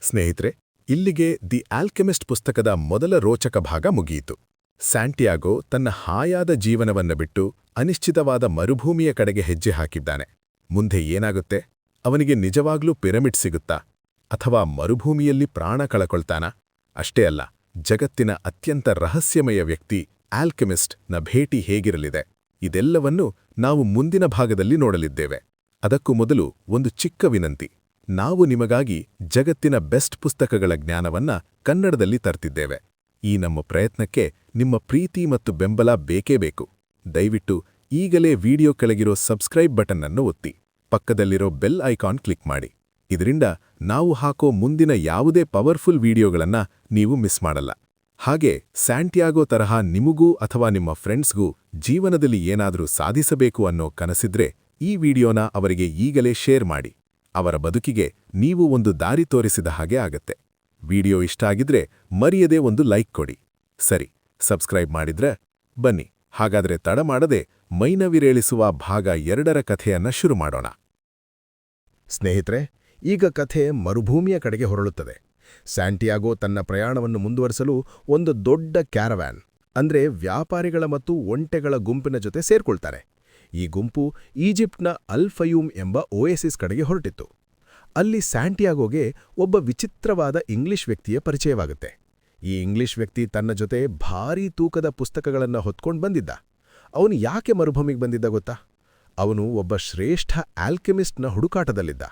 ಸ್ನೇಹಿತರೆ, ಇಲ್ಲಿಗೆ ದಿ ಆಲ್ಕೆಮಿಸ್ಟ್ ಪುಸ್ತಕದ ಮೊದಲ ರೋಚಕ ಭಾಗ ಮುಗಿಯಿತು. ಸ್ಯಾಂಟಿಯಾಗೋ ತನ್ನ ಹಾಯಾದ ಜೀವನವನ್ನ ಬಿಟ್ಟು ಅನಿಶ್ಚಿತವಾದ ಮರುಭೂಮಿಯ ಕಡೆಗೆ ಹೆಜ್ಜೆ ಹಾಕಿದ್ದಾನೆ. ಮುಂದೆ ಏನಾಗುತ್ತೆ? ಅವನಿಗೆ ನಿಜವಾಗ್ಲೂ ಪಿರಮಿಡ್ ಸಿಗುತ್ತಾ? ಅಥವಾ ಮರುಭೂಮಿಯಲ್ಲಿ ಪ್ರಾಣ ಕಳಕೊಳ್ತಾನಾ? ಅಷ್ಟೇ ಅಲ್ಲ, ಜಗತ್ತಿನ ಅತ್ಯಂತ ರಹಸ್ಯಮಯ ವ್ಯಕ್ತಿ ಆಲ್ಕೆಮಿಸ್ಟ್ನ ಭೇಟಿ ಹೇಗಿರಲಿದೆ? ಇದೆಲ್ಲವನ್ನೂ ನಾವು ಮುಂದಿನ ಭಾಗದಲ್ಲಿ ನೋಡಲಿದ್ದೇವೆ. ಅದಕ್ಕೂ ಮೊದಲು ಒಂದು ಚಿಕ್ಕ ವಿನಂತಿ. ನಾವು ನಿಮಗಾಗಿ ಜಗತ್ತಿನ ಬೆಸ್ಟ್ ಪುಸ್ತಕಗಳ ಜ್ಞಾನವನ್ನ ಕನ್ನಡದಲ್ಲಿ ತರ್ತಿದ್ದೇವೆ. ಈ ನಮ್ಮ ಪ್ರಯತ್ನಕ್ಕೆ ನಿಮ್ಮ ಪ್ರೀತಿ ಮತ್ತು ಬೆಂಬಲ ಬೇಕೇ ಬೇಕು. ದಯವಿಟ್ಟು ಈಗಲೇ ವಿಡಿಯೋ ಕೆಳಗಿರೋ ಸಬ್ಸ್ಕ್ರೈಬ್ ಬಟನ್ ಅನ್ನು ಒತ್ತಿ, ಪಕ್ಕದಲ್ಲಿರೋ ಬೆಲ್ ಐಕಾನ್ ಕ್ಲಿಕ್ ಮಾಡಿ. ಇದರಿಂದ ನಾವು ಹಾಕೋ ಮುಂದಿನ ಯಾವುದೇ ಪವರ್ಫುಲ್ ವಿಡಿಯೋಗಳನ್ನ ನೀವು ಮಿಸ್ ಮಾಡಲ್ಲ. ಹಾಗೆ ಸ್ಯಾಂಟಿಯಾಗೋ ತರಹ ನಿಮಗೂ ಅಥವಾ ನಿಮ್ಮ ಫ್ರೆಂಡ್ಸ್ಗೂ ಜೀವನದಲ್ಲಿ ಏನಾದರೂ ಸಾಧಿಸಬೇಕು ಅನ್ನೋ ಕನಸಿದ್ರೆ ಈ ವಿಡಿಯೋನ ಅವರಿಗೆ ಈಗಲೇ ಶೇರ್ ಮಾಡಿ. ಅವರ ಬದುಕಿಗೆ ನೀವು ಒಂದು ದಾರಿ ತೋರಿಸಿದ ಹಾಗೆ ಆಗತ್ತೆ. ವಿಡಿಯೋ ಇಷ್ಟ ಆಗಿದ್ರೆ ಮರೆಯದೆ ಒಂದು ಲೈಕ್ ಕೊಡಿ. ಸರಿ, ಸಬ್ಸ್ಕ್ರೈಬ್ ಮಾಡಿದ್ರೆ ಬನ್ನಿ. ಹಾಗಾದ್ರೆ ತಡ ಮಾಡದೆ ಮೈನವಿರೇಳಿಸುವ ಭಾಗ 2ರ ಕಥೆಯನ್ನ ಶುರು ಮಾಡೋಣ. ಸ್ನೇಹಿತರೆ, ಈಗ ಕಥೆ ಮರುಭೂಮಿಯ ಕಡೆಗೆ ಹೊರಳುತ್ತದೆ. ಸ್ಯಾಂಟಿಯಾಗೋ ತನ್ನ ಪ್ರಯಾಣವನ್ನು ಮುಂದುವರಿಸಲು ಒಂದು ದೊಡ್ಡ ಕ್ಯಾರವ್ಯಾನ್ ಅಂದ್ರೆ ವ್ಯಾಪಾರಿಗಳ ಮತ್ತು ಒಂಟೆಗಳ ಗುಂಪಿನ ಜೊತೆ ಸೇರ್ಕೊಳ್ತಾರೆ. ಈ ಗುಂಪು ಈಜಿಪ್ಟ್ನ ಅಲ್ ಫಯೂಮ್ ಎಂಬ ಓಯಸಿಸ್ ಕಡೆಗೆ ಹೊರಟಿತ್ತು. ಅಲ್ಲಿ ಸ್ಯಾಂಟಿಯಾಗೋಗೆ ಒಬ್ಬ ವಿಚಿತ್ರವಾದ ಇಂಗ್ಲಿಷ್ ವ್ಯಕ್ತಿಯ ಪರಿಚಯವಾಗುತ್ತೆ. ಈ ಇಂಗ್ಲಿಷ್ ವ್ಯಕ್ತಿ ತನ್ನ ಜೊತೆ ಭಾರೀ ತೂಕದ ಪುಸ್ತಕಗಳನ್ನು ಹೊತ್ಕೊಂಡು ಬಂದಿದ್ದ. ಅವನು ಯಾಕೆ ಮರುಭೂಮಿಗೆ ಬಂದಿದ್ದ ಗೊತ್ತಾ? ಅವನು ಒಬ್ಬ ಶ್ರೇಷ್ಠ ಆಲ್ಕೆಮಿಸ್ಟ್ನ ಹುಡುಕಾಟದಲ್ಲಿದ್ದ.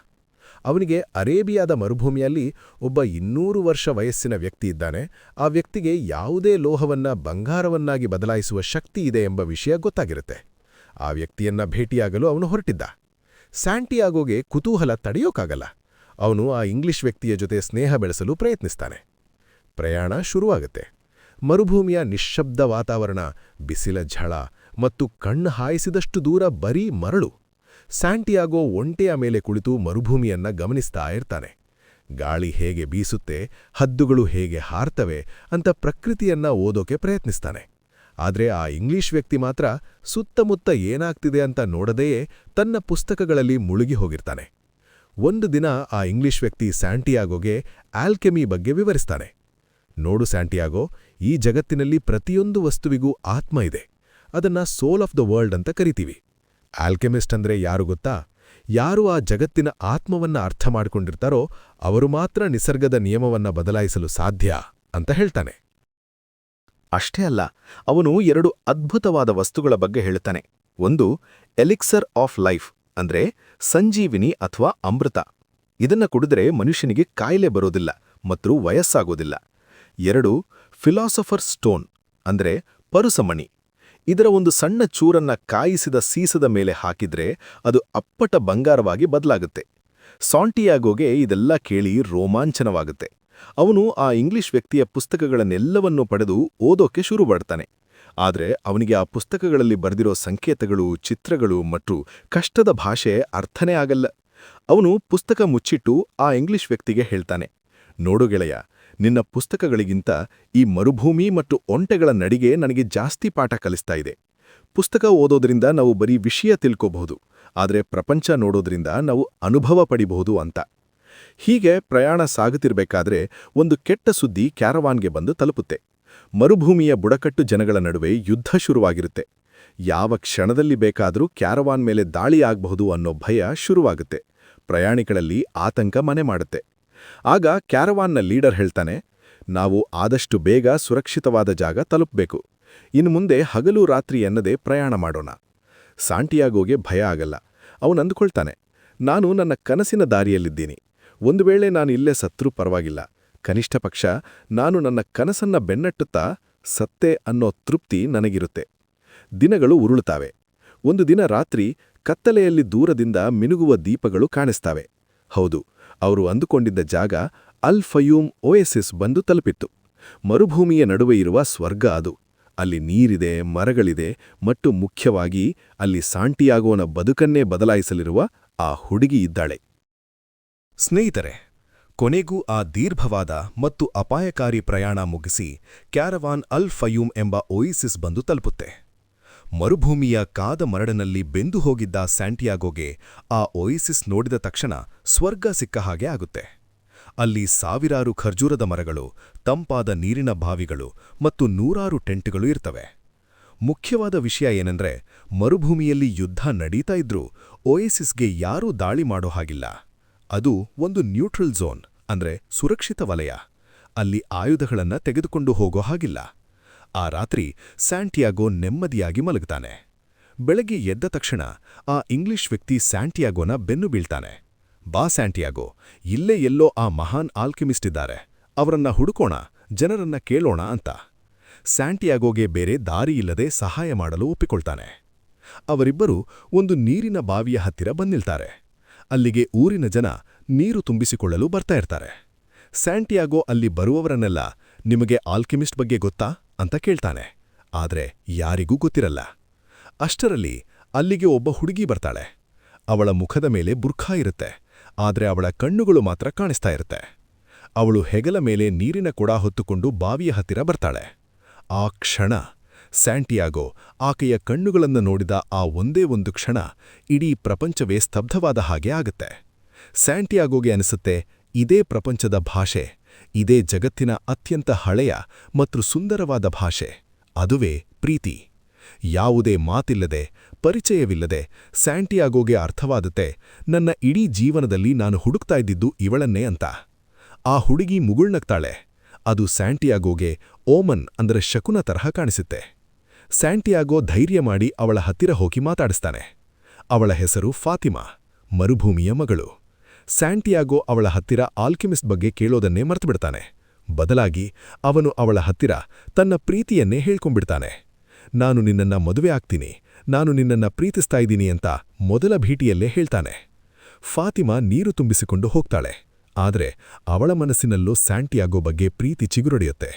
ಅವನಿಗೆ ಅರೇಬಿಯಾದ ಮರುಭೂಮಿಯಲ್ಲಿ ಒಬ್ಬ 200 ವರ್ಷ ವಯಸ್ಸಿನ ವ್ಯಕ್ತಿ ಇದ್ದಾನೆ. ಆ ವ್ಯಕ್ತಿಗೆ ಯಾವುದೇ ಲೋಹವನ್ನ ಬಂಗಾರವನ್ನಾಗಿ ಬದಲಾಯಿಸುವ ಶಕ್ತಿ ಇದೆ ಎಂಬ ವಿಷಯ ಗೊತ್ತಾಗಿರುತ್ತೆ. ಆ ವ್ಯಕ್ತಿಯನ್ನ ಭೇಟಿಯಾಗಲು ಅವನು ಹೊರಟಿದ್ದ. ಸ್ಯಾಂಟಿಯಾಗೋಗೆ ಕುತೂಹಲ ತಡೆಯೋಕ್ಕಾಗಲ್ಲ. ಅವನು ಆ ಇಂಗ್ಲಿಷ್ ವ್ಯಕ್ತಿಯ ಜೊತೆ ಸ್ನೇಹ ಬೆಳೆಸಲು ಪ್ರಯತ್ನಿಸ್ತಾನೆ. ಪ್ರಯಾಣ ಶುರುವಾಗುತ್ತೆ. ಮರುಭೂಮಿಯ ನಿಶ್ಶಬ್ದ ವಾತಾವರಣ, ಬಿಸಿಲ ಝಳ ಮತ್ತು ಕಣ್ಣು ಹಾಯಿಸಿದಷ್ಟು ದೂರ ಬರೀ ಮರಳು. ಸ್ಯಾಂಟಿಯಾಗೋ ಒಂಟೆಯ ಮೇಲೆ ಕುಳಿತು ಮರುಭೂಮಿಯನ್ನ ಗಮನಿಸ್ತಾ ಇರ್ತಾನೆ. ಗಾಳಿ ಹೇಗೆ ಬೀಸುತ್ತೆ, ಹದ್ದುಗಳು ಹೇಗೆ ಹಾರ್ತವೆ ಅಂತ ಪ್ರಕೃತಿಯನ್ನ ಓದೋಕೆ ಪ್ರಯತ್ನಿಸ್ತಾನೆ. ಆದ್ರೆ ಆ ಇಂಗ್ಲಿಷ್ ವ್ಯಕ್ತಿ ಮಾತ್ರ ಸುತ್ತಮುತ್ತ ಏನಾಗ್ತಿದೆ ಅಂತ ನೋಡದೆಯೇ ತನ್ನ ಪುಸ್ತಕಗಳಲ್ಲಿ ಮುಳುಗಿ ಹೋಗಿರ್ತಾನೆ. ಒಂದು ದಿನ ಆ ಇಂಗ್ಲಿಷ್ ವ್ಯಕ್ತಿ ಸ್ಯಾಂಟಿಯಾಗೋಗೆ ಆಲ್ಕೆಮಿ ಬಗ್ಗೆ ವಿವರಿಸ್ತಾನೆ. ನೋಡು ಸ್ಯಾಂಟಿಯಾಗೋ, ಈ ಜಗತ್ತಿನಲ್ಲಿ ಪ್ರತಿಯೊಂದು ವಸ್ತುವಿಗೂ ಆತ್ಮ ಇದೆ. ಅದನ್ನ ಸೋಲ್ ಆಫ್ ದ ವರ್ಲ್ಡ್ ಅಂತ ಕರಿತೀವಿ. ಆಲ್ಕೆಮಿಸ್ಟ್ ಅಂದ್ರೆ ಯಾರು ಗೊತ್ತಾ? ಯಾರು ಆ ಜಗತ್ತಿನ ಆತ್ಮವನ್ನ ಅರ್ಥ ಮಾಡಿಕೊಂಡಿರ್ತಾರೋ ಅವರು ಮಾತ್ರ ನಿಸರ್ಗದ ನಿಯಮವನ್ನ ಬದಲಾಯಿಸಲು ಸಾಧ್ಯ ಅಂತ ಹೇಳ್ತಾನೆ. ಅಷ್ಟೇ ಅಲ್ಲ, ಅವನು 2 ಅದ್ಭುತವಾದ ವಸ್ತುಗಳ ಬಗ್ಗೆ ಹೇಳ್ತಾನೆ. ಒಂದು ಎಲಿಕ್ಸರ್ ಆಫ್ ಲೈಫ್ ಅಂದ್ರೆ ಸಂಜೀವಿನಿ ಅಥವಾ ಅಮೃತ. ಇದನ್ನ ಕುಡಿದ್ರೆ ಮನುಷ್ಯನಿಗೆ ಕಾಯಿಲೆ ಬರೋದಿಲ್ಲ ಮತ್ತು ವಯಸ್ಸಾಗೋದಿಲ್ಲ. 2 ಫಿಲಾಸಫರ್ ಸ್ಟೋನ್ ಅಂದ್ರೆ ಪರುಸಮಣಿ. ಇದರ ಒಂದು ಸಣ್ಣ ಚೂರನ್ನ ಕಾಯಿಸಿದ ಸೀಸದ ಮೇಲೆ ಹಾಕಿದ್ರೆ ಅದು ಅಪ್ಪಟ ಬಂಗಾರವಾಗಿ ಬದಲಾಗುತ್ತೆ. ಸಾಂಟಿಯಾಗೋಗೆ ಇದೆಲ್ಲ ಕೇಳಿ ರೋಮಾಂಚನವಾಗುತ್ತೆ. ಅವನು ಆ ಇಂಗ್ಲಿಷ್ ವ್ಯಕ್ತಿಯ ಪುಸ್ತಕಗಳನ್ನೆಲ್ಲವನ್ನೂ ಪಡೆದು ಓದೋಕೆ ಶುರು ಮಾಡ್ತಾನೆ. ಆದರೆ ಅವನಿಗೆ ಆ ಪುಸ್ತಕಗಳಲ್ಲಿ ಬರೆದಿರೋ ಸಂಕೇತಗಳು, ಚಿತ್ರಗಳು ಮತ್ತು ಕಷ್ಟದ ಭಾಷೆ ಅರ್ಥನೇ ಆಗಲ್ಲ. ಅವನು ಪುಸ್ತಕ ಮುಚ್ಚಿಟ್ಟು ಆ ಇಂಗ್ಲಿಷ್ ವ್ಯಕ್ತಿಗೆ ಹೇಳ್ತಾನೆ, ನೋಡು ಗೆಳೆಯ, ನಿನ್ನ ಪುಸ್ತಕಗಳಿಗಿಂತ ಈ ಮರುಭೂಮಿ ಮತ್ತು ಒಂಟೆಗಳ ನಡಿಗೆ ನನಗೆ ಜಾಸ್ತಿ ಪಾಠ ಕಲಿಸ್ತಾ ಇದೆ. ಪುಸ್ತಕ ಓದೋದ್ರಿಂದ ನಾವು ಬರೀ ವಿಷಯ ತಿಳ್ಕೋಬಹುದು, ಆದರೆ ಪ್ರಪಂಚ ನೋಡೋದ್ರಿಂದ ನಾವು ಅನುಭವ ಪಡಿಬಹುದು ಅಂತ. ಹೀಗೆ ಪ್ರಯಾಣ ಸಾಗುತ್ತಿರಬೇಕಾದ್ರೆ ಒಂದು ಕೆಟ್ಟ ಸುದ್ದಿ ಕ್ಯಾರವಾನ್ಗೆ ಬಂದು ತಲುಪುತ್ತೆ. ಮರುಭೂಮಿಯ ಬುಡಕಟ್ಟು ಜನಗಳ ನಡುವೆ ಯುದ್ಧ ಶುರುವಾಗಿರುತ್ತೆ. ಯಾವ ಕ್ಷಣದಲ್ಲಿ ಬೇಕಾದರೂ ಕ್ಯಾರವಾನ್ ಮೇಲೆ ದಾಳಿ ಆಗಬಹುದು ಅನ್ನೋ ಭಯ ಶುರುವಾಗುತ್ತೆ. ಪ್ರಯಾಣಿಗಳಲ್ಲಿ ಆತಂಕ ಮನೆ ಮಾಡುತ್ತೆ. ಆಗ ಕ್ಯಾರವಾನ್ನ ಲೀಡರ್ ಹೇಳ್ತಾನೆ, ನಾವು ಆದಷ್ಟು ಬೇಗ ಸುರಕ್ಷಿತವಾದ ಜಾಗ ತಲುಪಬೇಕು. ಇನ್ನು ಮುಂದೆ ಹಗಲು ರಾತ್ರಿ ಎನ್ನದೇ ಪ್ರಯಾಣ ಮಾಡೋಣ. ಸಾಂಟಿಯಾಗೋಗೆ ಭಯ ಆಗಲ್ಲ. ಅವನು ಅಂದುಕೊಳ್ತಾನೆ, ನಾನು ನನ್ನ ಕನಸಿನ ದಾರಿಯಲ್ಲಿದ್ದೀನಿ. ಒಂದು ವೇಳೆ ನಾನು ಇಲ್ಲೇ ಸತ್ರೂ ಪರವಾಗಿಲ್ಲ, ಕನಿಷ್ಠ ಪಕ್ಷ ನಾನು ನನ್ನ ಕನಸನ್ನ ಬೆನ್ನಟ್ಟುತ್ತಾ ಸತ್ತೆ ಅನ್ನೋ ತೃಪ್ತಿ ನನಗಿರುತ್ತೆ. ದಿನಗಳು ಉರುಳುತ್ತಾವೆ. ಒಂದು ದಿನ ರಾತ್ರಿ ಕತ್ತಲೆಯಲ್ಲಿ ದೂರದಿಂದ ಮಿನುಗುವ ದೀಪಗಳು ಕಾಣಿಸ್ತಾವೆ. ಹೌದು, ಅವರು ಅಂದುಕೊಂಡಿದ್ದ ಜಾಗ ಅಲ್ ಫಯೂಮ್ ಓಯಸಿಸ್ ಬಂದು ತಲುಪಿತ್ತು. ಮರುಭೂಮಿಯ ನಡುವೆ ಇರುವ ಸ್ವರ್ಗ ಅದು. ಅಲ್ಲಿ ನೀರಿದೆ, ಮರಗಳಿದೆ ಮತ್ತು ಮುಖ್ಯವಾಗಿ ಅಲ್ಲಿ ಸಾಂಟಿಯಾಗೋನ ಬದುಕನ್ನೇ ಬದಲಾಯಿಸಲಿರುವ ಆ ಹುಡುಗಿ ಇದ್ದಾಳೆ. ಸ್ನೇಹಿತರೆ, ಕೊನೆಗೂ ಆ ದೀರ್ಘವಾದ ಮತ್ತು ಅಪಾಯಕಾರಿ ಪ್ರಯಾಣ ಮುಗಿಸಿ ಕ್ಯಾರವಾನ್ ಅಲ್ ಫಯೂಮ್ ಎಂಬ ಓಯಿಸಿಸ್ ಬಂದು ತಲುಪುತ್ತೆ. ಮರುಭೂಮಿಯ ಕಾದ ಮರಡಿನಲ್ಲಿ ಬೆಂದು ಹೋಗಿದ್ದ ಸ್ಯಾಂಟಿಯಾಗೋಗೆ ಆ ಓಯಿಸಿಸ್ ನೋಡಿದ ತಕ್ಷಣ ಸ್ವರ್ಗ ಸಿಕ್ಕ ಹಾಗೆ ಆಗುತ್ತೆ. ಅಲ್ಲಿ ಸಾವಿರಾರು ಖರ್ಜೂರದ ಮರಗಳು, ತಂಪಾದ ನೀರಿನ ಬಾವಿಗಳು ಮತ್ತು 100 ಟೆಂಟ್ಗಳು ಇರ್ತವೆ. ಮುಖ್ಯವಾದ ವಿಷಯ ಏನೆಂದ್ರೆ, ಮರುಭೂಮಿಯಲ್ಲಿ ಯುದ್ಧ ನಡೀತಾ ಇದ್ರೂ ಓಯಿಸಿಸ್ಗೆ ಯಾರೂ ದಾಳಿ ಮಾಡೋ ಹಾಗಿಲ್ಲ. ಅದು ಒಂದು ನ್ಯೂಟ್ರಲ್ ಝೋನ್, ಅಂದ್ರೆ ಸುರಕ್ಷಿತ ವಲಯ. ಅಲ್ಲಿ ಆಯುಧಗಳನ್ನ ತೆಗೆದುಕೊಂಡು ಹೋಗೋ ಹಾಗಿಲ್ಲ. ಆ ರಾತ್ರಿ ಸ್ಯಾಂಟಿಯಾಗೋ ನೆಮ್ಮದಿಯಾಗಿ ಮಲಗುತ್ತಾನೆ. ಬೆಳಗ್ಗೆ ಎದ್ದ ತಕ್ಷಣ ಆ ಇಂಗ್ಲಿಷ್ ವ್ಯಕ್ತಿ ಸ್ಯಾಂಟಿಯಾಗೋನ ಬೆನ್ನು ಬೀಳ್ತಾನೆ. ಬಾ ಸ್ಯಾಂಟಿಯಾಗೋ, ಇಲ್ಲೇ ಎಲ್ಲೋ ಆ ಮಹಾನ್ ಆಲ್ಕೆಮಿಸ್ಟ್ ಇದ್ದಾರೆ, ಅವರನ್ನ ಹುಡುಕೋಣ, ಜನರನ್ನ ಕೇಳೋಣ ಅಂತ. ಸ್ಯಾಂಟಿಯಾಗೋಗೆ ಬೇರೆ ದಾರಿಯಿಲ್ಲದೆ ಸಹಾಯ ಮಾಡಲು ಒಪ್ಪಿಕೊಳ್ತಾನೆ. ಅವರಿಬ್ಬರೂ ಒಂದು ನೀರಿನ ಬಾವಿಯ ಹತ್ತಿರ ಬಂದಿಲ್ತಾರೆ. ಅಲ್ಲಿಗೆ ಊರಿನ ಜನ ನೀರು ತುಂಬಿಸಿಕೊಳ್ಳಲು ಬರ್ತಾ ಇರ್ತಾರೆ. ಸ್ಯಾಂಟಿಯಾಗೋ ಅಲ್ಲಿ ಬರುವವರನ್ನೆಲ್ಲ, ನಿಮಗೆ ಆಲ್ಕೆಮಿಸ್ಟ್ ಬಗ್ಗೆ ಗೊತ್ತಾ ಅಂತ ಕೇಳ್ತಾನೆ. ಆದ್ರೆ ಯಾರಿಗೂ ಗೊತ್ತಿರಲ್ಲ. ಅಷ್ಟರಲ್ಲಿ ಅಲ್ಲಿಗೆ ಒಬ್ಬ ಹುಡುಗಿ ಬರ್ತಾಳೆ. ಅವಳ ಮುಖದ ಮೇಲೆ ಬುರ್ಖಾ ಇರುತ್ತೆ, ಆದ್ರೆ ಅವಳ ಕಣ್ಣುಗಳು ಮಾತ್ರ ಕಾಣಿಸ್ತಾ ಇರುತ್ತೆ. ಅವಳು ಹೆಗಲ ಮೇಲೆ ನೀರಿನ ಕೊಡ ಹೊತ್ತುಕೊಂಡು ಬಾವಿಯ ಹತ್ತಿರ ಬರ್ತಾಳೆ. ಆ ಕ್ಷಣ ಸ್ಯಾಂಟಿಯಾಗೋ ಆಕೆಯ ಕಣ್ಣುಗಳನ್ನು ನೋಡಿದ ಆ ಒಂದೇ ಒಂದು ಕ್ಷಣ ಇಡೀ ಪ್ರಪಂಚವೇ ಸ್ತಬ್ಧವಾದ ಹಾಗೆ ಆಗುತ್ತೆ. ಸ್ಯಾಂಟಿಯಾಗೋಗೆ ಅನಿಸುತ್ತೆ, ಇದೇ ಪ್ರಪಂಚದ ಭಾಷೆ, ಇದೇ ಜಗತ್ತಿನ ಅತ್ಯಂತ ಹಳೆಯ ಮತ್ತು ಸುಂದರವಾದ ಭಾಷೆ, ಅದುವೇ ಪ್ರೀತಿ. ಯಾವುದೇ ಮಾತಿಲ್ಲದೆ, ಪರಿಚಯವಿಲ್ಲದೆ ಸ್ಯಾಂಟಿಯಾಗೋಗೆ ಅರ್ಥವಾಗುತ್ತೆ, ನನ್ನ ಇಡೀ ಜೀವನದಲ್ಲಿ ನಾನು ಹುಡುಕ್ತಾ ಇದ್ದಿದ್ದು ಇವಳನ್ನೇ ಅಂತ. ಆ ಹುಡುಗಿ ಮುಗುಳ್ನಗ್ತಾಳೆ. ಅದು ಸ್ಯಾಂಟಿಯಾಗೋಗೆ ಓಮನ್ ಅಂದ್ರೆ ಶಕುನ ತರಹ ಕಾಣಿಸುತ್ತೆ. ಸ್ಯಾಂಟಿಯಾಗೋ ಧೈರ್ಯ ಮಾಡಿ ಅವಳ ಹತ್ತಿರ ಹೋಗಿ ಮಾತಾಡಿಸ್ತಾನೆ. ಅವಳ ಹೆಸರು ಫಾತಿಮಾ, ಮರುಭೂಮಿಯ ಮಗಳು. ಸ್ಯಾಂಟಿಯಾಗೋ ಅವಳ ಹತ್ತಿರ ಆಲ್ಕೆಮಿಸ್ಟ್ ಬಗ್ಗೆ ಕೇಳೋದನ್ನೇ ಮರ್ತುಬಿಡ್ತಾನೆ. ಬದಲಾಗಿ ಅವನು ಅವಳ ಹತ್ತಿರ ತನ್ನ ಪ್ರೀತಿಯನ್ನೇ ಹೇಳ್ಕೊಂಡ್ಬಿಡ್ತಾನೆ. ನಾನು ನಿನ್ನನ್ನ ಮದುವೆ ಆಗ್ತೀನಿ, ನಾನು ನಿನ್ನನ್ನ ಪ್ರೀತಿಸ್ತಾ ಇದ್ದೀನಿ ಅಂತ ಮೊದಲ ಭೇಟಿಯಲ್ಲೇ ಹೇಳ್ತಾನೆ. ಫಾತಿಮಾ ನೀರು ತುಂಬಿಸಿಕೊಂಡು ಹೋಗ್ತಾಳೆ. ಆದ್ರೆ ಅವಳ ಮನಸ್ಸಿನಲ್ಲೂ ಸ್ಯಾಂಟಿಯಾಗೋ ಬಗ್ಗೆ ಪ್ರೀತಿ ಚಿಗುರೊಡೆಯುತ್ತೆ.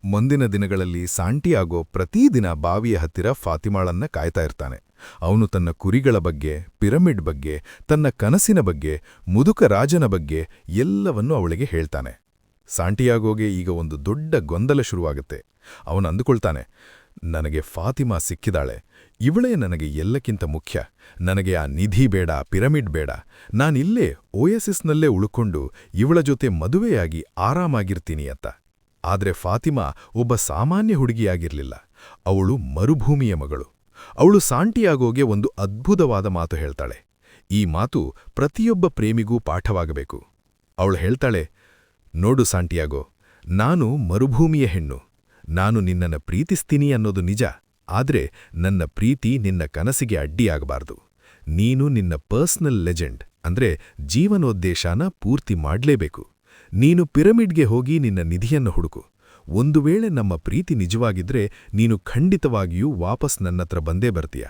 ಮುಂದಿನ ದಿನಗಳಲ್ಲಿ ಸಾಂಟಿಯಾಗೋ ಪ್ರತಿದಿನ ಬಾವಿಯ ಹತ್ತಿರ ಫಾತಿಮಾಳನ್ನ ಕಾಯ್ತಾ ಇರ್ತಾನೆ. ಅವನು ತನ್ನ ಕುರಿಗಳ ಬಗ್ಗೆ, ಪಿರಮಿಡ್ ಬಗ್ಗೆ, ತನ್ನ ಕನಸಿನ ಬಗ್ಗೆ, ಮುದುಕ ರಾಜನ ಬಗ್ಗೆ ಎಲ್ಲವನ್ನೂ ಅವಳಿಗೆ ಹೇಳ್ತಾನೆ. ಸಾಂಟಿಯಾಗೋಗೆ ಈಗ ಒಂದು ದೊಡ್ಡ ಗೊಂದಲ ಶುರುವಾಗುತ್ತೆ. ಅವನು ಅಂದುಕೊಳ್ತಾನೆ, ನನಗೆ ಫಾತಿಮಾ ಸಿಕ್ಕಿದಾಳೆ, ಇವಳೇ ನನಗೆ ಎಲ್ಲಕ್ಕಿಂತ ಮುಖ್ಯ. ನನಗೆ ಆ ನಿಧಿ ಬೇಡ, ಪಿರಮಿಡ್ ಬೇಡ. ನಾನಿಲ್ಲೇ ಓಯಸಿಸ್ನಲ್ಲೇ ಉಳ್ಕೊಂಡು ಇವಳ ಜೊತೆ ಮದುವೆಯಾಗಿ ಆರಾಮಾಗಿರ್ತೀನಿ ಅಂತ. ಆದ್ರೆ ಫಾತಿಮಾ ಒಬ್ಬ ಸಾಮಾನ್ಯ ಹುಡುಗಿಯಾಗಿರ್ಲಿಲ್ಲ. ಅವಳು ಮರುಭೂಮಿಯ ಮಗಳು. ಅವಳು ಸಾಂಟಿಯಾಗೋಗೆ ಒಂದು ಅದ್ಭುತವಾದ ಮಾತು ಹೇಳ್ತಾಳೆ. ಈ ಮಾತು ಪ್ರತಿಯೊಬ್ಬ ಪ್ರೇಮಿಗೂ ಪಾಠವಾಗಬೇಕು. ಅವಳು ಹೇಳ್ತಾಳೆ, ನೋಡು ಸಾಂಟಿಯಾಗೋ, ನಾನು ಮರುಭೂಮಿಯ ಹೆಣ್ಣು. ನಾನು ನಿನ್ನನ್ನು ಪ್ರೀತಿಸ್ತೀನಿ ಅನ್ನೋದು ನಿಜ, ಆದ್ರೆ ನನ್ನ ಪ್ರೀತಿ ನಿನ್ನ ಕನಸಿಗೆ ಅಡ್ಡಿಯಾಗಬಾರ್ದು. ನೀನು ನಿನ್ನ ಪರ್ಸನಲ್ ಲೆಜೆಂಡ್ ಅಂದ್ರೆ ಜೀವನೋದ್ದೇಶನ ಪೂರ್ತಿ ಮಾಡ್ಲೇಬೇಕು. ನೀನು ಪಿರಮಿಡ್ಗೆ ಹೋಗಿ ನಿನ್ನ ನಿಧಿಯನ್ನು ಹುಡುಕು. ಒಂದು ವೇಳೆ ನಮ್ಮ ಪ್ರೀತಿ ನಿಜವಾಗಿದ್ರೆ ನೀನು ಖಂಡಿತವಾಗಿಯೂ ವಾಪಸ್ ನನ್ನತ್ರ ಬಂದೇ ಬರ್ತೀಯ.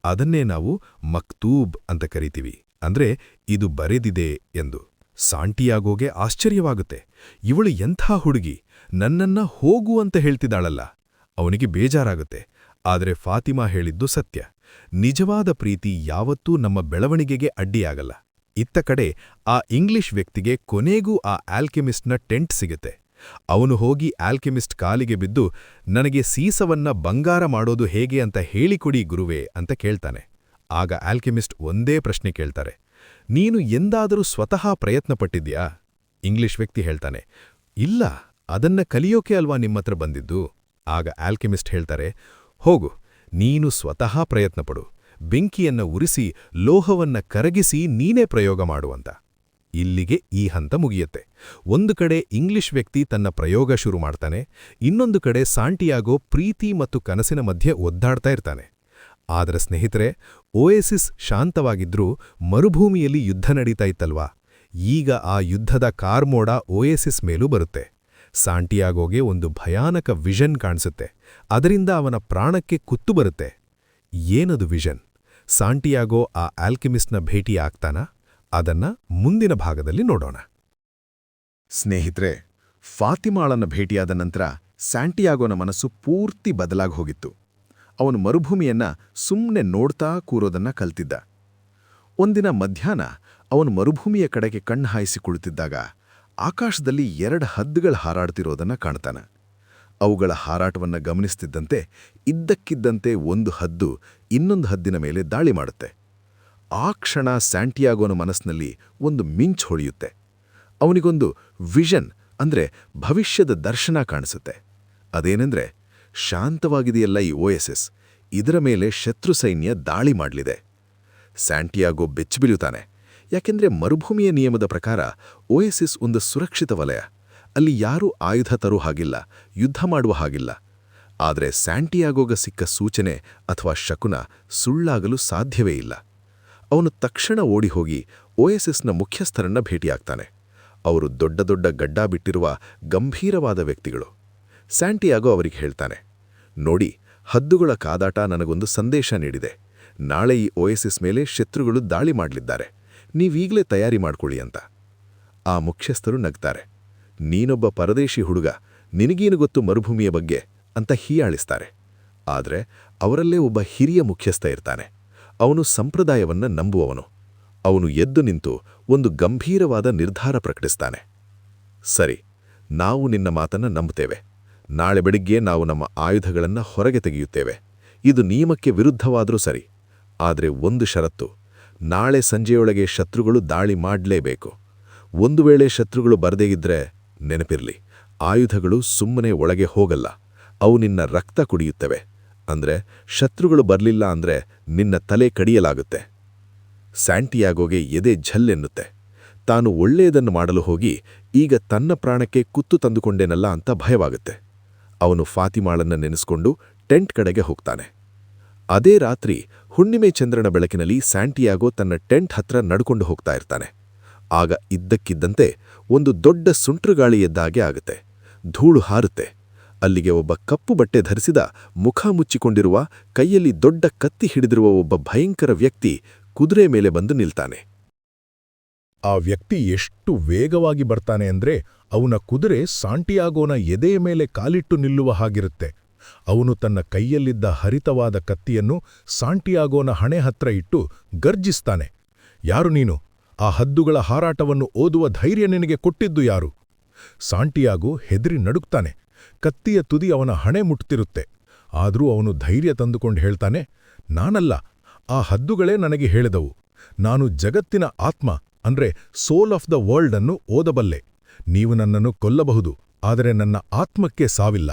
ಅದನ್ನೇ ನಾವು ಮಕ್ತೂಬ್ ಅಂತ ಕರಿತೀವಿ, ಅಂದ್ರೆ ಇದು ಬರೆದಿದೆ ಎಂದು. ಸಾಂಟಿಯಾಗೋಗೆ ಆಶ್ಚರ್ಯವಾಗುತ್ತೆ. ಇವಳು ಎಂಥ ಹುಡುಗಿ, ನನ್ನನ್ನ ಹೋಗು ಅಂತ ಹೇಳ್ತಿದ್ದಾಳಲ್ಲ. ಅವನಿಗೆ ಬೇಜಾರಾಗುತ್ತೆ. ಆದರೆ ಫಾತಿಮಾ ಹೇಳಿದ್ದು ಸತ್ಯ. ನಿಜವಾದ ಪ್ರೀತಿ ಯಾವತ್ತೂ ನಮ್ಮ ಬೆಳವಣಿಗೆಗೆ ಅಡ್ಡಿಯಾಗಲ್ಲ. ಇತ್ತ ಕಡೆ ಆ ಇಂಗ್ಲಿಷ್ ವ್ಯಕ್ತಿಗೆ ಕೊನೆಗೂ ಆ ಆಲ್ಕೆಮಿಸ್ಟ್ನ ಟೆಂಟ್ ಸಿಗುತ್ತೆ. ಅವನು ಹೋಗಿ ಆಲ್ಕೆಮಿಸ್ಟ್ ಕಾಲಿಗೆ ಬಿದ್ದು, ನನಗೆ ಸೀಸವನ್ನ ಬಂಗಾರ ಮಾಡೋದು ಹೇಗೆ ಅಂತ ಹೇಳಿಕೊಡಿ ಗುರುವೇ ಅಂತ ಕೇಳ್ತಾನೆ. ಆಗ ಆಲ್ಕೆಮಿಸ್ಟ್ ಒಂದೇ ಪ್ರಶ್ನೆ ಕೇಳ್ತಾರೆ, ನೀನು ಎಂದಾದರೂ ಸ್ವತಃ ಪ್ರಯತ್ನಪಟ್ಟಿದ್ಯಾ? ಇಂಗ್ಲಿಷ್ ವ್ಯಕ್ತಿ ಹೇಳ್ತಾನೆ, ಇಲ್ಲ, ಅದನ್ನ ಕಲಿಯೋಕೆ ಅಲ್ವಾ ನಿಮ್ಮತ್ರ ಬಂದಿದ್ದು. ಆಗ ಆಲ್ಕೆಮಿಸ್ಟ್ ಹೇಳ್ತಾರೆ, ಹೋಗು, ನೀನು ಸ್ವತಃ ಪ್ರಯತ್ನಪಡು. ಬೆಂಕಿಯನ್ನ ಉರಿಸಿ ಲೋಹವನ್ನ ಕರಗಿಸಿ ನೀನೇ ಪ್ರಯೋಗ ಮಾಡುವಂತ. ಇಲ್ಲಿಗೆ ಈ ಹಂತ ಮುಗಿಯುತ್ತೆ. ಒಂದು ಕಡೆ ಇಂಗ್ಲಿಷ್ ವ್ಯಕ್ತಿ ತನ್ನ ಪ್ರಯೋಗ ಶುರು ಮಾಡ್ತಾನೆ, ಇನ್ನೊಂದು ಕಡೆ ಸಾಂಟಿಯಾಗೋ ಪ್ರೀತಿ ಮತ್ತು ಕನಸಿನ ಮಧ್ಯೆ ಒದ್ದಾಡ್ತಾ ಇರ್ತಾನೆ. ಆದರೆ ಸ್ನೇಹಿತರೆ, ಓಯಸಿಸ್ ಶಾಂತವಾಗಿದ್ರೂ ಮರುಭೂಮಿಯಲ್ಲಿ ಯುದ್ಧ ನಡೀತಾ ಇತ್ತಲ್ವಾ? ಈಗ ಆ ಯುದ್ಧದ ಕಾರ್ಮೋಡ ಓಯಸಿಸ್ ಮೇಲೂ ಬರುತ್ತೆ. ಸಾಂಟಿಯಾಗೋಗೆ ಒಂದು ಭಯಾನಕ ವಿಷನ್ ಕಾಣಿಸುತ್ತೆ. ಅದರಿಂದ ಅವನ ಪ್ರಾಣಕ್ಕೆ ಕುತ್ತು ಬರುತ್ತೆ. ಏನದು ವಿಷನ್? ಸಾಂಟಿಯಾಗೋ ಆ ಆಲ್ಕೆಮಿಸ್ಟ್ನ ಭೇಟಿ ಆಗ್ತಾನಾ? ಅದನ್ನ ಮುಂದಿನ ಭಾಗದಲ್ಲಿ ನೋಡೋಣ. ಸ್ನೇಹಿತರೆ, ಫಾತಿಮಾಳನ್ನ ಭೇಟಿಯಾದ ನಂತರ ಸ್ಯಾಂಟಿಯಾಗೋನ ಮನಸ್ಸು ಪೂರ್ತಿ ಬದಲಾಗಿ ಹೋಗಿತ್ತು. ಅವನು ಮರುಭೂಮಿಯನ್ನ ಸುಮ್ಮನೆ ನೋಡ್ತಾ ಕೂರೋದನ್ನ ಕಲ್ತಿದ್ದ. ಒಂದಿನ ಮಧ್ಯಾಹ್ನ ಅವನು ಮರುಭೂಮಿಯ ಕಡೆಗೆ ಕಣ್ಣು ಹಾಯಿಸಿ ಕುಳಿತಿದ್ದಾಗ ಆಕಾಶದಲ್ಲಿ 2 ಹದ್ದುಗಳು ಹಾರಾಡ್ತಿರೋದನ್ನ ಕಾಣ್ತಾನೆ. ಅವುಗಳ ಹಾರಾಟವನ್ನ ಗಮನಿಸ್ತಿದ್ದಂತೆ ಇದ್ದಕ್ಕಿದ್ದಂತೆ ಒಂದು ಹದ್ದು ಇನ್ನೊಂದು ಹದ್ದಿನ ಮೇಲೆ ದಾಳಿ ಮಾಡುತ್ತೆ. ಆ ಕ್ಷಣ ಸ್ಯಾಂಟಿಯಾಗೋನ ಮನಸ್ಸಿನಲ್ಲಿ ಒಂದು ಮಿಂಚು ಹೊಳೆಯುತ್ತೆ. ಅವನಿಗೊಂದು ವಿಷನ್ ಅಂದ್ರೆ ಭವಿಷ್ಯದ ದರ್ಶನ ಕಾಣಿಸುತ್ತೆ. ಅದೇನೆಂದ್ರೆ, ಶಾಂತವಾಗಿದೆಯಲ್ಲ ಈ ಓಯಸಿಸ್, ಇದರ ಮೇಲೆ ಶತ್ರು ಸೈನ್ಯ ದಾಳಿ ಮಾಡಲಿದೆ. ಸ್ಯಾಂಟಿಯಾಗೋ ಬೆಚ್ಚಿಬೀಳುತ್ತಾನೆ. ಯಾಕೆಂದ್ರೆ ಮರುಭೂಮಿಯ ನಿಯಮದ ಪ್ರಕಾರ ಓಯಸಿಸ್ ಒಂದು ಸುರಕ್ಷಿತ ವಲಯ. ಅಲ್ಲಿ ಯಾರೂ ಆಯುಧ ತರೋ ಹಾಗಿಲ್ಲ, ಯುದ್ಧ ಮಾಡುವ ಹಾಗಿಲ್ಲ. ಆದರೆ ಸ್ಯಾಂಟಿಯಾಗೋಗ ಸಿಕ್ಕ ಸೂಚನೆ ಅಥವಾ ಶಕುನ ಸುಳ್ಳಾಗಲು ಸಾಧ್ಯವೇ ಇಲ್ಲ. ಅವನು ತಕ್ಷಣ ಓಡಿಹೋಗಿ ಓಯಸಿಸ್ನ ಮುಖ್ಯಸ್ಥರನ್ನ ಭೇಟಿಯಾಗ್ತಾನೆ. ಅವರು ದೊಡ್ಡ ದೊಡ್ಡ ಗಡ್ಡ ಬಿಟ್ಟಿರುವ ಗಂಭೀರವಾದ ವ್ಯಕ್ತಿಗಳು. ಸ್ಯಾಂಟಿಯಾಗೋ ಅವರಿಗೆ ಹೇಳ್ತಾನೆ, ನೋಡಿ, ಹದ್ದುಗಳ ಕಾದಾಟ ನನಗೊಂದು ಸಂದೇಶ ನೀಡಿದೆ. ನಾಳೆ ಈ ಓಯಸಿಸ್ ಮೇಲೆ ಶತ್ರುಗಳು ದಾಳಿ ಮಾಡಲಿದ್ದಾರೆ. ನೀವೀಗಲೇ ತಯಾರಿ ಮಾಡ್ಕೊಳ್ಳಿ ಅಂತ. ಆ ಮುಖ್ಯಸ್ಥರು ನಗ್ತಾರೆ. ನೀನೊಬ್ಬ ಪರದೇಶಿ ಹುಡುಗ, ನಿನಗೇನು ಗೊತ್ತು ಮರುಭೂಮಿಯ ಬಗ್ಗೆ ಅಂತ ಹೀಯಾಳಿಸ್ತಾರೆ. ಆದರೆ ಅವರಲ್ಲೇ ಒಬ್ಬ ಹಿರಿಯ ಮುಖ್ಯಸ್ಥ ಇರ್ತಾನೆ. ಅವನು ಸಂಪ್ರದಾಯವನ್ನ ನಂಬುವವನು. ಅವನು ಎದ್ದು ನಿಂತು ಒಂದು ಗಂಭೀರವಾದ ನಿರ್ಧಾರ ಪ್ರಕಟಿಸ್ತಾನೆ. ಸರಿ, ನಾವು ನಿನ್ನ ಮಾತನ್ನ ನಂಬುತ್ತೇವೆ. ನಾಳೆ ಬೆಳಿಗ್ಗೆ ನಾವು ನಮ್ಮ ಆಯುಧಗಳನ್ನ ಹೊರಗೆ ತೆಗೆಯುತ್ತೇವೆ. ಇದು ನಿಯಮಕ್ಕೆ ವಿರುದ್ಧವಾದರೂ ಸರಿ. ಆದರೆ ಒಂದು ಷರತ್ತು, ನಾಳೆ ಸಂಜೆಯೊಳಗೆ ಶತ್ರುಗಳು ದಾಳಿ ಮಾಡಲೇಬೇಕು. ಒಂದು ವೇಳೆ ಶತ್ರುಗಳು ಬರದೇ ಇದ್ರೆ ನೆನಪಿರ್ಲಿ, ಆಯುಧಗಳು ಸುಮ್ಮನೆ ಒಳಗೆ ಹೋಗಲ್ಲ. ಅವು ನಿನ್ನ ರಕ್ತ ಕುಡಿಯುತ್ತವೆ. ಅಂದ್ರೆ ಶತ್ರುಗಳು ಬರಲಿಲ್ಲ ಅಂದ್ರೆ ನಿನ್ನ ತಲೆ ಕಡಿಯಲಾಗುತ್ತೆ. ಸ್ಯಾಂಟಿಯಾಗೋಗೆ ಎದೆ ಝಲ್ಲೆನ್ನುತ್ತೆ. ತಾನು ಒಳ್ಳೆಯದನ್ನು ಮಾಡಲು ಹೋಗಿ ಈಗ ತನ್ನ ಪ್ರಾಣಕ್ಕೆ ಕುತ್ತು ತಂದುಕೊಂಡೇನಲ್ಲ ಅಂತ ಭಯವಾಗುತ್ತೆ. ಅವನು ಫಾತಿಮಾಳನ್ನ ನೆನೆಸ್ಕೊಂಡು ಟೆಂಟ್ ಕಡೆಗೆ ಹೋಗ್ತಾನೆ. ಅದೇ ರಾತ್ರಿ ಹುಣ್ಣಿಮೆ ಚಂದ್ರನ ಬೆಳಕಿನಲ್ಲಿ ಸ್ಯಾಂಟಿಯಾಗೋ ತನ್ನ ಟೆಂಟ್ ಹತ್ರ ನಡ್ಕೊಂಡು ಹೋಗ್ತಾ ಇರ್ತಾನೆ. ಆಗ ಇದ್ದಕ್ಕಿದ್ದಂತೆ ಒಂದು ದೊಡ್ಡ ಸುಂಟ್ರುಗಾಳಿ ಎದ್ದಾಗೆ ಆಗುತ್ತೆ. ಧೂಳು ಹಾರುತ್ತೆ. ಅಲ್ಲಿಗೆ ಒಬ್ಬ ಕಪ್ಪು ಬಟ್ಟೆ ಧರಿಸಿದ, ಮುಖ ಮುಚ್ಚಿಕೊಂಡಿರುವ, ಕೈಯಲ್ಲಿ ದೊಡ್ಡ ಕತ್ತಿ ಹಿಡಿದಿರುವ ಒಬ್ಬ ಭಯಂಕರ ವ್ಯಕ್ತಿ ಕುದುರೆ ಮೇಲೆ ಬಂದು ನಿಲ್ತಾನೆ. ಆ ವ್ಯಕ್ತಿ ಎಷ್ಟು ವೇಗವಾಗಿ ಬರ್ತಾನೆ ಅಂದ್ರೆ ಅವನ ಕುದುರೆ ಸಾಂಟಿಯಾಗೋನ ಎದೆಯ ಮೇಲೆ ಕಾಲಿಟ್ಟು ನಿಲ್ಲುವ ಹಾಗಿರುತ್ತೆ. ಅವನು ತನ್ನ ಕೈಯಲ್ಲಿದ್ದ ಹರಿತವಾದ ಕತ್ತಿಯನ್ನು ಸಾಂಟಿಯಾಗೋನ ಹಣೆ ಹತ್ರ ಇಟ್ಟು ಗರ್ಜಿಸ್ತಾನೆ. ಯಾರು ನೀನು? ಆ ಹದ್ದುಗಳ ಹಾರಾಟವನ್ನು ಓದುವ ಧೈರ್ಯ ನಿನಗೆ ಕೊಟ್ಟಿದ್ದು ಯಾರು? ಸಾಂಟಿಯಾಗೋ ಹೆದರಿ ನಡುಕ್ತಾನೆ. ಕತ್ತಿಯ ತುದಿ ಅವನ ಹಣೆ ಮುಟ್ತಿರುತ್ತೆ. ಆದರೂ ಅವನು ಧೈರ್ಯ ತಂದುಕೊಂಡು ಹೇಳ್ತಾನೆ, ನಾನಲ್ಲ, ಆ ಹದ್ದುಗಳೇ ನನಗೆ ಹೇಳಿದವು. ನಾನು ಜಗತ್ತಿನ ಆತ್ಮ ಅಂದ್ರೆ ಸೋಲ್ ಆಫ್ ದ ವರ್ಲ್ಡ್ ಅನ್ನು ಓದಬಲ್ಲೆ. ನೀವು ನನ್ನನ್ನು ಕೊಲ್ಲಬಹುದು, ಆದರೆ ನನ್ನ ಆತ್ಮಕ್ಕೆ ಸಾವಿಲ್ಲ.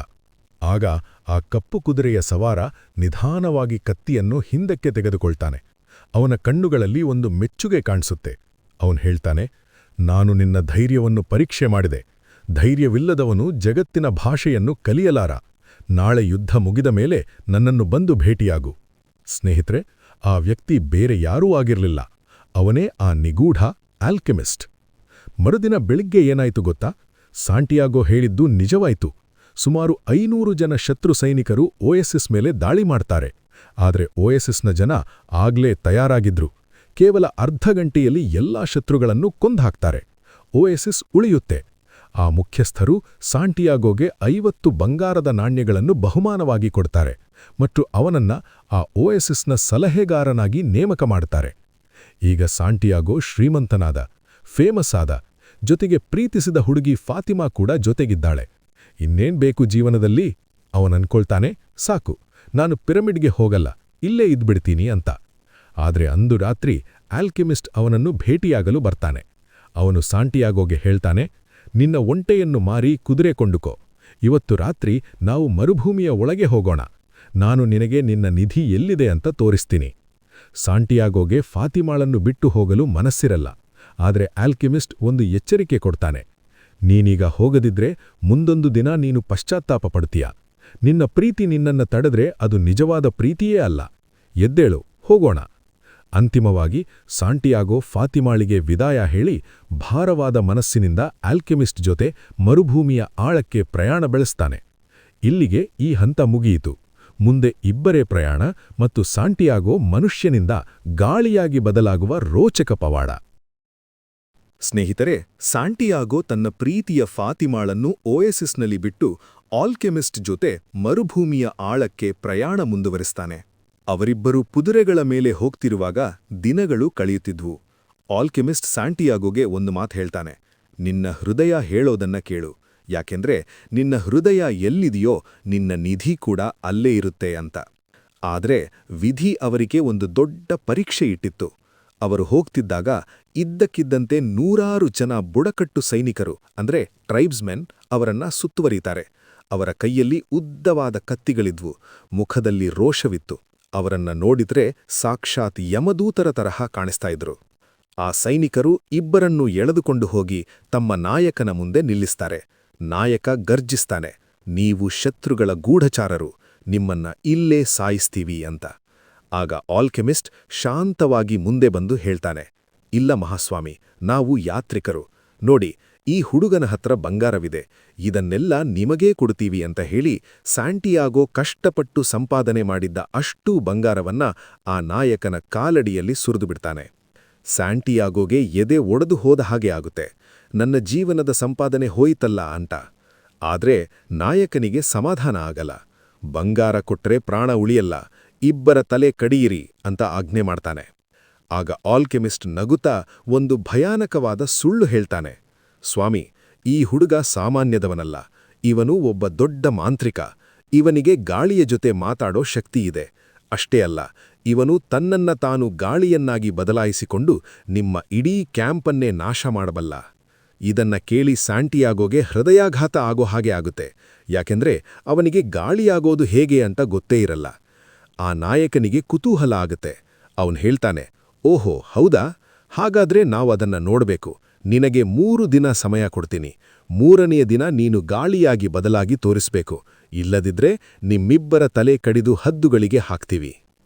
ಆಗ ಆ ಕಪ್ಪು ಕುದುರೆಯ ಸವಾರ ನಿಧಾನವಾಗಿ ಕತ್ತಿಯನ್ನು ಹಿಂದಕ್ಕೆ ತೆಗೆದುಕೊಳ್ತಾನೆ. ಅವನ ಕಣ್ಣುಗಳಲ್ಲಿ ಒಂದು ಮೆಚ್ಚುಗೆ ಕಾಣಿಸುತ್ತೆ. ಅವನು ಹೇಳ್ತಾನೆ, ನಾನು ನಿನ್ನ ಧೈರ್ಯವನ್ನು ಪರೀಕ್ಷೆ ಮಾಡಿದೆ. ಧೈರ್ಯವಿಲ್ಲದವನು ಜಗತ್ತಿನ ಭಾಷೆಯನ್ನು ಕಲಿಯಲಾರ. ನಾಳೆ ಯುದ್ಧ ಮುಗಿದ ಮೇಲೆ ನನ್ನನ್ನು ಬಂದು ಭೇಟಿಯಾಗು. ಸ್ನೇಹಿತರೆ, ಆ ವ್ಯಕ್ತಿ ಬೇರೆ ಯಾರೂ ಆಗಿರಲಿಲ್ಲ, ಅವನೇ ಆ ನಿಗೂಢ ಆಲ್ಕೆಮಿಸ್ಟ್. ಮರುದಿನ ಬೆಳಿಗ್ಗೆ ಏನಾಯ್ತು ಗೊತ್ತಾ? ಸಾಂಟಿಯಾಗೋ ಹೇಳಿದ್ದು ನಿಜವಾಯ್ತು. ಸುಮಾರು 500 ಜನ ಶತ್ರು ಸೈನಿಕರು ಓಎಸ್ಎಸ್ ಮೇಲೆ ದಾಳಿ ಮಾಡ್ತಾರೆ. ಆದರೆ ಓಎಸ್ಎಸ್ನ ಜನ ಆಗ್ಲೇ ತಯಾರಾಗಿದ್ರು. ಕೇವಲ ಅರ್ಧ ಗಂಟೆಯಲ್ಲಿ ಎಲ್ಲಾ ಶತ್ರುಗಳನ್ನು ಕೊಂದ್ಹಾಕ್ತಾರೆ. ಓಎಸ್ಎಸ್ ಉಳಿಯುತ್ತೆ. ಆ ಮುಖ್ಯಸ್ಥರು ಸಾಂಟಿಯಾಗೋಗೆ 50 ಬಂಗಾರದ ನಾಣ್ಯಗಳನ್ನು ಬಹುಮಾನವಾಗಿ ಕೊಡ್ತಾರೆ ಮತ್ತು ಅವನನ್ನ ಆ ಓಎಸ್ಎಸ್ನ ಸಲಹೆಗಾರನಾಗಿ ನೇಮಕ ಮಾಡ್ತಾರೆ. ಈಗ ಸಾಂಟಿಯಾಗೋ ಶ್ರೀಮಂತನಾದ, ಫೇಮಸ್ ಆದ, ಜೊತೆಗೆ ಪ್ರೀತಿಸಿದ ಹುಡುಗಿ ಫಾತಿಮಾ ಕೂಡ ಜೊತೆಗಿದ್ದಾಳೆ. ಇನ್ನೇನ್ ಬೇಕು ಜೀವನದಲ್ಲಿ? ಅವನನ್ಕೊಳ್ತಾನೆ, ಸಾಕು, ನಾನು ಪಿರಮಿಡ್ಗೆ ಹೋಗಲ್ಲ, ಇಲ್ಲೇ ಇದ್ಬಿಡ್ತೀನಿ ಅಂತ. ಆದ್ರೆ ಅಂದು ರಾತ್ರಿ ಆಲ್ಕೆಮಿಸ್ಟ್ ಅವನನ್ನು ಭೇಟಿಯಾಗಲು ಬರ್ತಾನೆ. ಅವನು ಸಾಂಟಿಯಾಗೋಗೆ ಹೇಳ್ತಾನೆ, ನಿನ್ನ ಒಂಟೆಯನ್ನು ಮಾರಿ ಕುದುರೆ ಕೊಂಡುಕೋ. ಇವತ್ತು ರಾತ್ರಿ ನಾವು ಮರುಭೂಮಿಯ ಒಳಗೆ ಹೋಗೋಣ. ನಾನು ನಿನಗೆ ನಿನ್ನ ನಿಧಿ ಎಲ್ಲಿದೆ ಅಂತ ತೋರಿಸ್ತೀನಿ. ಸಾಂಟಿಯಾಗೋಗೆ ಫಾತಿಮಾಳನ್ನು ಬಿಟ್ಟು ಹೋಗಲು ಮನಸ್ಸಿರಲ್ಲ. ಆದರೆ ಆಲ್ಕೆಮಿಸ್ಟ್ ಒಂದು ಎಚ್ಚರಿಕೆ ಕೊಡ್ತಾನೆ. ನೀನೀಗ ಹೋಗದಿದ್ರೆ ಮುಂದೊಂದು ದಿನ ನೀನು ಪಶ್ಚಾತ್ತಾಪ ಪಡ್ತೀಯ. ನಿನ್ನ ಪ್ರೀತಿ ನಿನ್ನನ್ನ ತಡೆದ್ರೆ ಅದು ನಿಜವಾದ ಪ್ರೀತಿಯೇ ಅಲ್ಲ. ಎದ್ದೇಳು, ಹೋಗೋಣ. ಅಂತಿಮವಾಗಿ ಸಾಂಟಿಯಾಗೋ ಫಾತಿಮಾಳಿಗೆ ವಿದಾಯ ಹೇಳಿ ಭಾರವಾದ ಮನಸ್ಸಿನಿಂದ ಆಲ್ಕೆಮಿಸ್ಟ್ ಜೊತೆ ಮರುಭೂಮಿಯ ಆಳಕ್ಕೆ ಪ್ರಯಾಣ ಬೆಳೆಸ್ತಾನೆ. ಇಲ್ಲಿಗೆ ಈ ಹಂತ ಮುಗಿಯಿತು. ಮುಂದೆ ಇಬ್ಬರೇ ಪ್ರಯಾಣ ಮತ್ತು ಸಾಂಟಿಯಾಗೋ ಮನುಷ್ಯನಿಂದ ಗಾಳಿಯಾಗಿ ಬದಲಾಗುವ ರೋಚಕ ಪವಾಡ. ಸ್ನೇಹಿತರೆ, ಸಾಂಟಿಯಾಗೋ ತನ್ನ ಪ್ರೀತಿಯ ಫಾತಿಮಾಳನ್ನು ಓಎಸಿಸ್ನಲ್ಲಿ ಬಿಟ್ಟು ಆಲ್ಕೆಮಿಸ್ಟ್ ಜೊತೆ ಮರುಭೂಮಿಯ ಆಳಕ್ಕೆ ಪ್ರಯಾಣ ಮುಂದುವರಿಸ್ತಾನೆ. ಅವರಿಬ್ಬರು ಕುದುರೆಗಳ ಮೇಲೆ ಹೋಗ್ತಿರುವಾಗ ದಿನಗಳು ಕಳೆಯುತ್ತಿದ್ವು. ಆಲ್ಕೆಮಿಸ್ಟ್ ಸಾಂಟಿಯಾಗೋಗೆ ಒಂದು ಮಾತು ಹೇಳ್ತಾನೆ, ನಿನ್ನ ಹೃದಯ ಹೇಳೋದನ್ನ ಕೇಳು, ಯಾಕೆಂದ್ರೆ ನಿನ್ನ ಹೃದಯ ಎಲ್ಲಿದೆಯೋ ನಿನ್ನ ನಿಧಿ ಕೂಡ ಅಲ್ಲೇ ಇರುತ್ತೆ ಅಂತ. ಆದ್ರೆ ವಿಧಿ ಅವರಿಗೆ ಒಂದು ದೊಡ್ಡ ಪರೀಕ್ಷೆ ಇಟ್ಟಿತ್ತು. ಅವರು ಹೋಗ್ತಿದ್ದಾಗ ಇದ್ದಕ್ಕಿದ್ದಂತೆ 100 ಜನ ಬುಡಕಟ್ಟು ಸೈನಿಕರು ಅಂದ್ರೆ ಟ್ರೈಬ್ಸ್ಮೆನ್ ಅವರನ್ನ ಸುತ್ತುವರಿತಾರೆ. ಅವರ ಕೈಯಲ್ಲಿ ಉದ್ದವಾದ ಕತ್ತಿಗಳಿದ್ವು, ಮುಖದಲ್ಲಿ ರೋಷವಿತ್ತು. ಅವರನ್ನ ನೋಡಿದ್ರೆ ಸಾಕ್ಷಾತ್ ಯಮದೂತರ ತರಹ ಕಾಣಿಸ್ತಾ ಇದ್ರು. ಆ ಸೈನಿಕರು ಇಬ್ಬರನ್ನೂ ಎಳೆದುಕೊಂಡು ಹೋಗಿ ತಮ್ಮ ನಾಯಕನ ಮುಂದೆ ನಿಲ್ಲಿಸ್ತಾರೆ. ನಾಯಕ ಗರ್ಜಿಸ್ತಾನೆ, ನೀವು ಶತ್ರುಗಳ ಗೂಢಚಾರರು, ನಿಮ್ಮನ್ನ ಇಲ್ಲೇ ಸಾಯಿಸ್ತೀವಿ ಅಂತ. ಆಗ ಆಲ್ಕೆಮಿಸ್ಟ್ ಶಾಂತವಾಗಿ ಮುಂದೆ ಬಂದು ಹೇಳ್ತಾನೆ, ಇಲ್ಲ ಮಹಾಸ್ವಾಮಿ, ನಾವು ಯಾತ್ರಿಕರು. ನೋಡಿ, ಈ ಹುಡುಗನ ಹತ್ರ ಬಂಗಾರವಿದೆ, ಇದನ್ನೆಲ್ಲ ನಿಮಗೇ ಕೊಡ್ತೀವಿ ಅಂತ ಹೇಳಿ ಸಾಂಟಿಯಾಗೋ ಕಷ್ಟಪಟ್ಟು ಸಂಪಾದನೆ ಮಾಡಿದ್ದ ಅಷ್ಟೂ ಬಂಗಾರವನ್ನ ಆ ನಾಯಕನ ಕಾಲಡಿಯಲ್ಲಿ ಸುರಿದುಬಿಡ್ತಾನೆ. ಸಾಂಟಿಯಾಗೋಗೆ ಎದೆ ಒಡೆದು ಹೋದ ಹಾಗೆ ಆಗುತ್ತೆ. ನನ್ನ ಜೀವನದ ಸಂಪಾದನೆ ಹೋಯಿತಲ್ಲ ಅಂತ. ಆದ್ರೆ ನಾಯಕನಿಗೆ ಸಮಾಧಾನ ಆಗಲ್ಲ. ಬಂಗಾರ ಕೊಟ್ರೆ ಪ್ರಾಣ ಉಳಿಯಲ್ಲ, ಇಬ್ಬರ ತಲೆ ಕಡಿಯಿರಿ ಅಂತ ಆಜ್ಞೆ ಮಾಡ್ತಾನೆ. ಆಗ ಆಲ್ಕೆಮಿಸ್ಟ್ ನಗುತ್ತಾ ಒಂದು ಭಯಾನಕವಾದ ಸುಳ್ಳು ಹೇಳ್ತಾನೆ, ಸ್ವಾಮಿ, ಈ ಹುಡುಗ ಸಾಮಾನ್ಯದವನಲ್ಲ, ಇವನು ಒಬ್ಬ ದೊಡ್ಡ ಮಾಂತ್ರಿಕ. ಇವನಿಗೆ ಗಾಳಿಯ ಜೊತೆ ಮಾತಾಡೋ ಶಕ್ತಿಯಿದೆ. ಅಷ್ಟೇ ಅಲ್ಲ, ಇವನು ತನ್ನನ್ನ ತಾನು ಗಾಳಿಯನ್ನಾಗಿ ಬದಲಾಯಿಸಿಕೊಂಡು ನಿಮ್ಮ ಇಡೀ ಕ್ಯಾಂಪನ್ನೇ ನಾಶ ಮಾಡಬಲ್ಲ. ಇದನ್ನ ಕೇಳಿ ಸಾಂಟಿಯಾಗೋಗೆ ಹೃದಯಾಘಾತ ಆಗೋ ಹಾಗೆ ಆಗುತ್ತೆ, ಯಾಕೆಂದ್ರೆ ಅವನಿಗೆ ಗಾಳಿಯಾಗೋದು ಹೇಗೆ ಅಂತ ಗೊತ್ತೇ ಇರಲ್ಲ. ಆ ನಾಯಕನಿಗೆ ಕುತೂಹಲ ಆಗುತ್ತೆ. ಅವನು ಹೇಳ್ತಾನೆ, ಓಹೋ ಹೌದಾ, ಹಾಗಾದ್ರೆ ನಾವದನ್ನ ನೋಡಬೇಕು. ನಿನಗೆ 3 ದಿನ ಸಮಯ ಕೊಡ್ತೀನಿ. 3ನೆಯ ದಿನ ನೀನು ಗಾಳಿಯಾಗಿ ಬದಲಾಗಿ ತೋರಿಸ್ಬೇಕು. ಇಲ್ಲದಿದ್ರೆ ನಿಮ್ಮಿಬ್ಬರ ತಲೆ ಕಡಿದು ಹದ್ದುಗಳಿಗೆ ಹಾಕ್ತೀವಿ.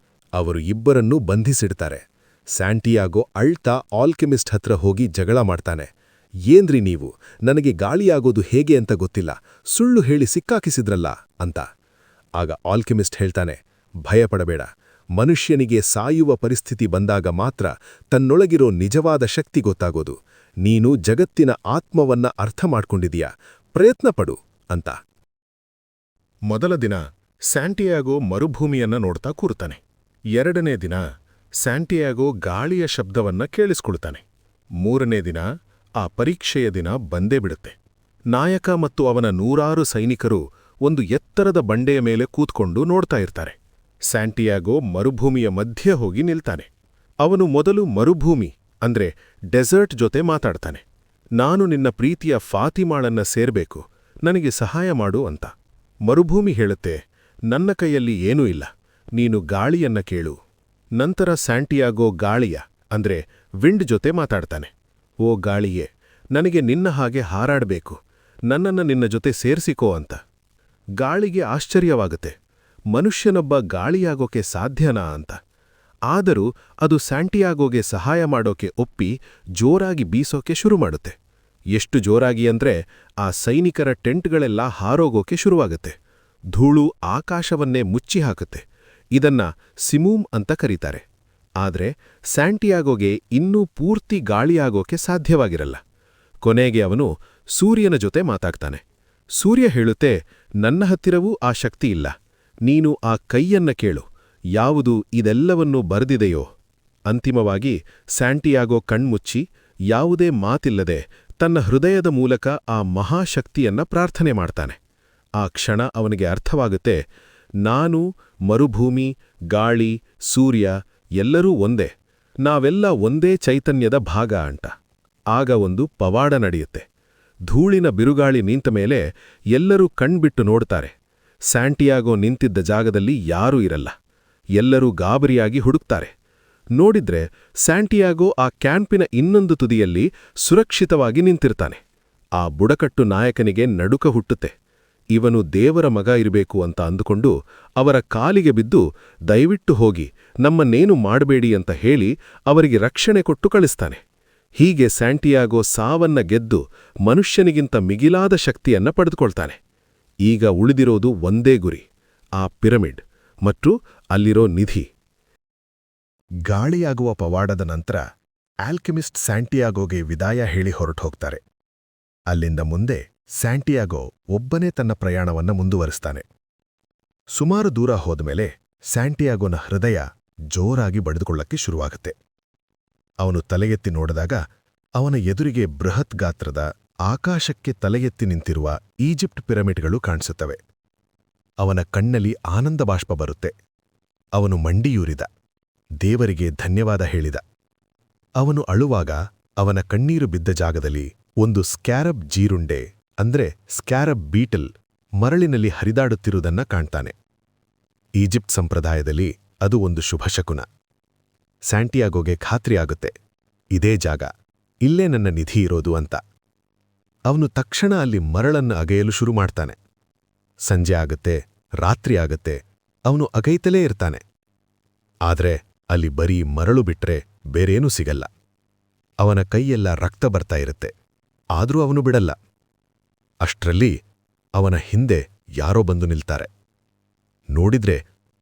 ಅವರು ಇಬ್ಬರನ್ನೂ ಬಂಧಿಸಿಡ್ತಾರೆ. ಸ್ಯಾಂಟಿಯಾಗೋ ಅಳ್ತಾ ಆಲ್ಕೆಮಿಸ್ಟ್ ಹತ್ರ ಹೋಗಿ ಜಗಳ ಮಾಡ್ತಾನೆ. ಏನ್ರಿ ನೀವು, ನನಗೆ ಗಾಳಿಯಾಗೋದು ಹೇಗೆ ಅಂತ ಗೊತ್ತಿಲ್ಲ, ಸುಳ್ಳು ಹೇಳಿ ಸಿಕ್ಕಾಕಿಸಿದ್ರಲ್ಲ ಅಂತ. ಆಗ ಆಲ್ಕೆಮಿಸ್ಟ್ ಹೇಳ್ತಾನೆ, ಭಯಪಡಬೇಡ, ಮನುಷ್ಯನಿಗೆ ಸಾಯುವ ಪರಿಸ್ಥಿತಿ ಬಂದಾಗ ಮಾತ್ರ ತನ್ನೊಳಗಿರೋ ನಿಜವಾದ ಶಕ್ತಿ ಗೊತ್ತಾಗೋದು. ನೀನು ಜಗತ್ತಿನ ಆತ್ಮವನ್ನ ಅರ್ಥ ಮಾಡ್ಕೊಂಡಿದೀಯಾ, ಪ್ರಯತ್ನಪಡು ಅಂತ. ಮೊದಲ ದಿನ ಸ್ಯಾಂಟಿಯಾಗೋ ಮರುಭೂಮಿಯನ್ನ ನೋಡ್ತಾ ಕೂರ್ತಾನೆ. 2ನೇ ದಿನ ಸ್ಯಾಂಟಿಯಾಗೋ ಗಾಳಿಯ ಶಬ್ದವನ್ನ ಕೇಳಿಸ್ಕೊಳ್ತಾನೆ. 3ನೇ ದಿನ ಆ ಪರೀಕ್ಷೆಯ ದಿನ ಬಂದೇ ಬಿಡುತ್ತೆ. ನಾಯಕ ಮತ್ತು ಅವನ 100 ಸೈನಿಕರು ಒಂದು ಎತ್ತರದ ಬಂಡೆಯ ಮೇಲೆ ಕೂತ್ಕೊಂಡು ನೋಡ್ತಾ ಇರ್ತಾರೆ. ಸ್ಯಾಂಟಿಯಾಗೋ ಮರುಭೂಮಿಯ ಮಧ್ಯೆ ಹೋಗಿ ನಿಲ್ತಾನೆ. ಅವನು ಮೊದಲು ಮರುಭೂಮಿ ಅಂದ್ರೆ ಡೆಸರ್ಟ್ ಜೊತೆ ಮಾತಾಡ್ತಾನೆ. ನಾನು ನಿನ್ನ ಪ್ರೀತಿಯ ಫಾತಿಮಾಳನ್ನ ಸೇರ್ಬೇಕು, ನನಗೆ ಸಹಾಯ ಮಾಡು ಅಂತ. ಮರುಭೂಮಿ ಹೇಳುತ್ತೆ, ನನ್ನ ಕೈಯಲ್ಲಿ ಏನೂ ಇಲ್ಲ, ನೀನು ಗಾಳಿಯನ್ನ ಕೇಳು. ನಂತರ ಸ್ಯಾಂಟಿಯಾಗೋ ಗಾಳಿಯ ಅಂದ್ರೆ ವಿಂಡ್ ಜೊತೆ ಮಾತಾಡ್ತಾನೆ. ಓ ಗಾಳಿಯೇ, ನನಗೆ ನಿನ್ನ ಹಾಗೆ ಹಾರಾಡಬೇಕು, ನನ್ನನ್ನ ನಿನ್ನ ಜೊತೆ ಸೇರ್ಸಿಕೋ ಅಂತ. ಗಾಳಿಗೆ ಆಶ್ಚರ್ಯವಾಗುತ್ತೆ, ಮನುಷ್ಯನೊಬ್ಬ ಗಾಳಿಯಾಗೋಕೆ ಸಾಧ್ಯನಾ ಅಂತ. ಆದರೂ ಅದು ಸ್ಯಾಂಟಿಯಾಗೋಗೆ ಸಹಾಯ ಮಾಡೋಕೆ ಒಪ್ಪಿ ಜೋರಾಗಿ ಬೀಸೋಕೆ ಶುರು ಮಾಡುತ್ತೆ. ಎಷ್ಟು ಜೋರಾಗಿ ಅಂದ್ರೆ ಆ ಸೈನಿಕರ ಟೆಂಟ್ಗಳೆಲ್ಲ ಹಾರೋಗೋಕೆ ಶುರುವಾಗುತ್ತೆ. ಧೂಳು ಆಕಾಶವನ್ನೇ ಮುಚ್ಚಿ ಹಾಕುತ್ತೆ. ಇದನ್ನ ಸಿಮೂಮ್ ಅಂತ ಕರೀತಾರೆ. ಆದ್ರೆ ಸ್ಯಾಂಟಿಯಾಗೋಗೆ ಇನ್ನೂ ಪೂರ್ತಿ ಗಾಳಿಯಾಗೋಕೆ ಸಾಧ್ಯವಾಗಿರಲ್ಲ. ಕೊನೆಗೆ ಅವನು ಸೂರ್ಯನ ಜೊತೆ ಮಾತಾಡ್ತಾನೆ. ಸೂರ್ಯ ಹೇಳುತ್ತೆ, ನನ್ನ ಹತ್ತಿರವೂ ಆ ಶಕ್ತಿ ಇಲ್ಲ. ನೀನು ಆ ಕೈಯನ್ನ ಕೇಳು, ಯಾವುದು ಇದೆಲ್ಲವನ್ನೂ ಬರೆದಿದೆಯೋ. ಅಂತಿಮವಾಗಿ ಸ್ಯಾಂಟಿಯಾಗೋ ಕಣ್ಮುಚ್ಚಿ ಯಾವುದೇ ಮಾತಿಲ್ಲದೆ ತನ್ನ ಹೃದಯದ ಮೂಲಕ ಆ ಮಹಾಶಕ್ತಿಯನ್ನ ಪ್ರಾರ್ಥನೆ ಮಾಡ್ತಾನೆ. ಆ ಕ್ಷಣ ಅವನಿಗೆ ಅರ್ಥವಾಗುತ್ತೆ, ನಾನು, ಮರುಭೂಮಿ, ಗಾಳಿ, ಸೂರ್ಯ ಎಲ್ಲರೂ ಒಂದೇ, ನಾವೆಲ್ಲ ಒಂದೇ ಚೈತನ್ಯದ ಭಾಗ ಅಂತ. ಆಗ ಒಂದು ಪವಾಡ ನಡೆಯುತ್ತೆ. ಧೂಳಿನ ಬಿರುಗಾಳಿ ನಿಂತ ಮೇಲೆ ಎಲ್ಲರೂ ಕಣ್ಬಿಟ್ಟು ನೋಡ್ತಾರೆ. ಸ್ಯಾಂಟಿಯಾಗೋ ನಿಂತಿದ್ದ ಜಾಗದಲ್ಲಿ ಯಾರೂ ಇರಲ್ಲ. ಎಲ್ಲರೂ ಗಾಬರಿಯಾಗಿ ಹುಡುಕ್ತಾರೆ. ನೋಡಿದ್ರೆ ಸ್ಯಾಂಟಿಯಾಗೋ ಆ ಕ್ಯಾಂಪಿನ ಇನ್ನೊಂದು ತುದಿಯಲ್ಲಿ ಸುರಕ್ಷಿತವಾಗಿ ನಿಂತಿರ್ತಾನೆ. ಆ ಬುಡಕಟ್ಟು ನಾಯಕನಿಗೆ ನಡುಕ ಹುಟ್ಟುತ್ತೆ. ಇವನು ದೇವರ ಮಗ ಇರಬೇಕು ಅಂತ ಅಂದುಕೊಂಡು ಅವರ ಕಾಲಿಗೆ ಬಿದ್ದು, ದಯವಿಟ್ಟು ಹೋಗಿ ನಮ್ಮನ್ನೇನು ಮಾಡಬೇಡಿ ಅಂತ ಹೇಳಿ ಅವರಿಗೆ ರಕ್ಷಣೆ ಕೊಟ್ಟು ಕಳಿಸ್ತಾನೆ. ಹೀಗೆ ಸ್ಯಾಂಟಿಯಾಗೋ ಸಾವನ್ನ ಗೆದ್ದು ಮನುಷ್ಯನಿಗಿಂತ ಮಿಗಿಲಾದ ಶಕ್ತಿಯನ್ನ ಪಡೆದುಕೊಳ್ತಾನೆ. ಈಗ ಉಳಿದಿರೋದು ಒಂದೇ ಗುರಿ, ಆ ಪಿರಮಿಡ್ ಮತ್ತು ಅಲ್ಲಿರೋ ನಿಧಿ. ಗಾಳಿಯಾಗುವ ಪವಾಡದ ನಂತರ ಆಲ್ಕೆಮಿಸ್ಟ್ ಸ್ಯಾಂಟಿಯಾಗೋಗೆ ವಿದಾಯ ಹೇಳಿ ಹೊರಟುಹೋಗ್ತಾರೆ. ಅಲ್ಲಿಂದ ಮುಂದೆ ಸ್ಯಾಂಟಿಯಾಗೋ ಒಬ್ಬನೇ ತನ್ನ ಪ್ರಯಾಣವನ್ನ ಮುಂದುವರಿಸ್ತಾನೆ. ಸುಮಾರು ದೂರ ಹೋದ್ಮೇಲೆ ಸ್ಯಾಂಟಿಯಾಗೋನ ಹೃದಯ ಜೋರಾಗಿ ಬಡಿದುಕೊಳ್ಳಕ್ಕೆ ಶುರುವಾಗುತ್ತೆ. ಅವನು ತಲೆಯೆತ್ತಿ ನೋಡಿದಾಗ ಅವನ ಎದುರಿಗೆ ಬೃಹತ್ ಗಾತ್ರದ, ಆಕಾಶಕ್ಕೆ ತಲೆಯೆತ್ತಿ ನಿಂತಿರುವ ಈಜಿಪ್ಟ್ ಪಿರಮಿಡ್ಗಳು ಕಾಣಿಸುತ್ತವೆ. ಅವನ ಕಣ್ಣಲ್ಲಿ ಆನಂದ ಬಾಷ್ಪ ಬರುತ್ತೆ. ಅವನು ಮಂಡಿಯೂರಿದ, ದೇವರಿಗೆ ಧನ್ಯವಾದ ಹೇಳಿದ. ಅವನು ಅಳುವಾಗ ಅವನ ಕಣ್ಣೀರು ಬಿದ್ದ ಜಾಗದಲ್ಲಿ ಒಂದು ಸ್ಕ್ಯಾರಬ್ ಜೀರುಂಡೆ ಅಂದ್ರೆ ಸ್ಕ್ಯಾರಬ್ ಬೀಟಲ್ ಮರಳಿನಲ್ಲಿ ಹರಿದಾಡುತ್ತಿರುವುದನ್ನ ಕಾಣ್ತಾನೆ. ಈಜಿಪ್ಟ್ ಸಂಪ್ರದಾಯದಲ್ಲಿ ಅದು ಒಂದು ಶುಭಶಕುನ. ಸ್ಯಾಂಟಿಯಾಗೋಗೆ ಖಾತ್ರಿಯಾಗುತ್ತೆ, ಇದೇ ಜಾಗ, ಇಲ್ಲೇ ನನ್ನ ನಿಧಿ ಇರೋದು ಅಂತ. ಅವನು ತಕ್ಷಣ ಅಲ್ಲಿ ಮರಳನ್ನು ಅಗೆಯಲು ಶುರು ಮಾಡ್ತಾನೆ. ಸಂಜೆ ಆಗತ್ತೆ, ರಾತ್ರಿ ಆಗತ್ತೆ, ಅವನು ಅಗೈತಲೇ ಇರ್ತಾನೆ. ಆದ್ರೆ ಅಲ್ಲಿ ಬರೀ ಮರಳು ಬಿಟ್ರೆ ಬೇರೇನೂ ಸಿಗಲ್ಲ. ಅವನ ಕೈಯೆಲ್ಲ ರಕ್ತ ಬರ್ತಾ ಇರುತ್ತೆ. ಆದ್ರೂ ಅವನು ಬಿಡಲ್ಲ. ಅಷ್ಟ್ರಲ್ಲಿ ಅವನ ಹಿಂದೆ ಯಾರೋ ಬಂದು ನಿಲ್ತಾರೆ. ನೋಡಿದ್ರೆ